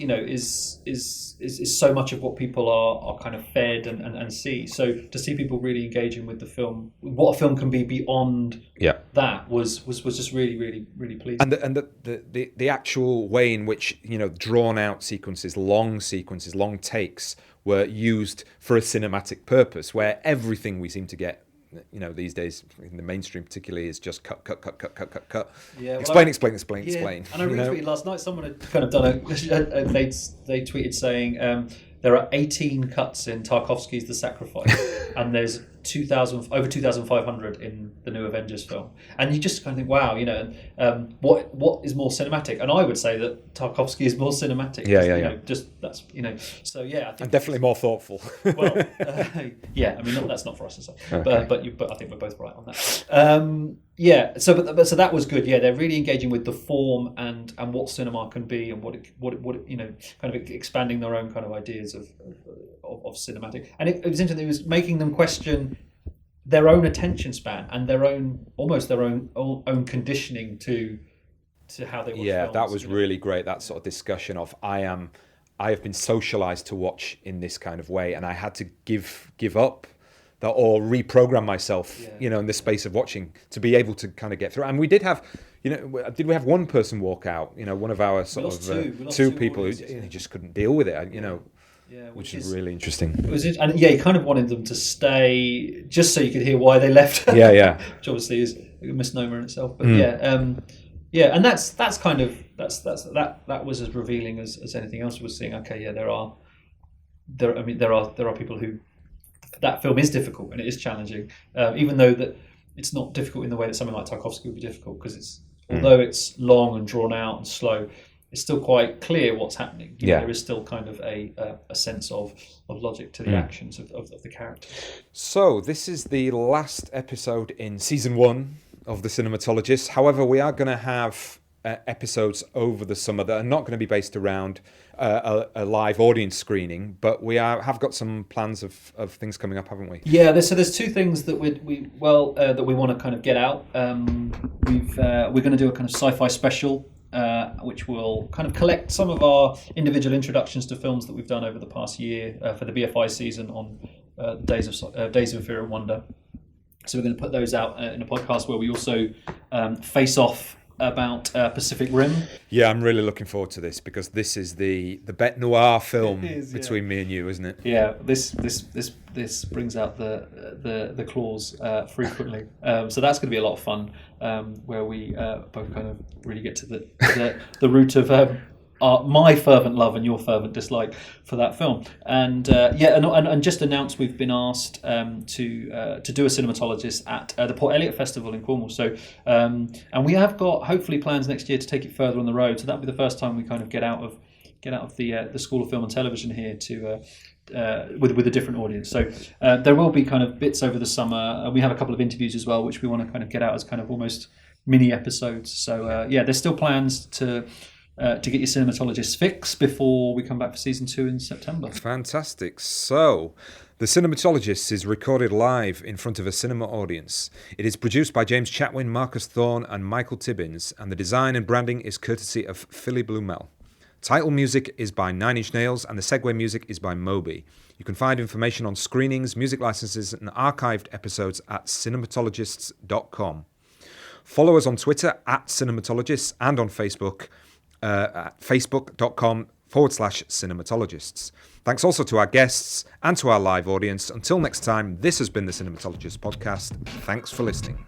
so much of what people are kind of fed and see. So to see people really engaging with the film, what a film can be beyond that was just really, really, really pleasing.
And the actual way in which drawn out sequences, long takes were used for a cinematic purpose, where everything we seem to get these days in the mainstream particularly is just cut. Yeah, explain.
And I retweeted last night, someone had kind of done they tweeted saying there are 18 cuts in Tarkovsky's The Sacrifice and there's over 2,500 in the new Avengers film, and you just kind of think, wow, what is more cinematic? And I would say that Tarkovsky is more cinematic. Just that's so yeah, I think
and definitely more thoughtful.
Well, I mean that's not for us to say, but I think we're both right on that. So that was good. Yeah, they're really engaging with the form and what cinema can be, and what kind of expanding their own kind of ideas of cinematic. And it was interesting. It was making them question their own attention span and their own conditioning to how they watch films.
That was really great. That sort of discussion of I have been socialized to watch in this kind of way, and I had to give up that or reprogram myself, in the space of watching to be able to kind of get through. And we did have, did we have one person walk out? One of our sort of two people who just couldn't deal with it. Which is really interesting.
It was, and you kind of wanted them to stay just so you could hear why they left. Which obviously is a misnomer in itself. But and that's kind of that was as revealing as anything else was seeing. Okay, there are people who that film is difficult and it is challenging, even though that it's not difficult in the way that something like Tarkovsky would be difficult, because although it's long and drawn out and slow, it's still quite clear what's happening. There is still kind of a sense of logic to the actions of the character.
So this is the last episode in season 1 of The Cinematologist. However, we are going to have episodes over the summer that are not going to be based around a live audience screening, but we have got some plans of things coming up, haven't we?
Yeah, there's two things that we want to kind of get out. We're going to do a kind of sci-fi special, which will kind of collect some of our individual introductions to films that we've done over the past year for the BFI season on Days of Fear and Wonder. So we're going to put those out in a podcast where we also face off about Pacific Rim.
Yeah, I'm really looking forward to this because this is the bête noire film between me and you, isn't it?
Yeah, this brings out the claws frequently. So that's going to be a lot of fun, where we both kind of really get to the root of my fervent love and your fervent dislike for that film. And just announced we've been asked to do a cinematologist at the Port Eliot Festival in Cornwall. So and we have got hopefully plans next year to take it further on the road. So that'll be the first time we kind of get out of the School of Film and Television here to with a different audience. So there will be kind of bits over the summer. We have a couple of interviews as well, which we want to kind of get out as kind of almost mini episodes. So there's still plans to get your cinematologist fix before we come back for season 2 in September.
Fantastic. So, The Cinematologists is recorded live in front of a cinema audience. It is produced by James Chatwin, Marcus Thorne and Michael Tibbins, and the design and branding is courtesy of Philly Blumel. Title music is by Nine Inch Nails and the segue music is by Moby. You can find information on screenings, music licenses and archived episodes at cinematologists.com. Follow us on Twitter at Cinematologists and on Facebook at facebook.com/cinematologists. Thanks also to our guests and to our live audience. Until next time, this has been the Cinematologists Podcast. Thanks for listening.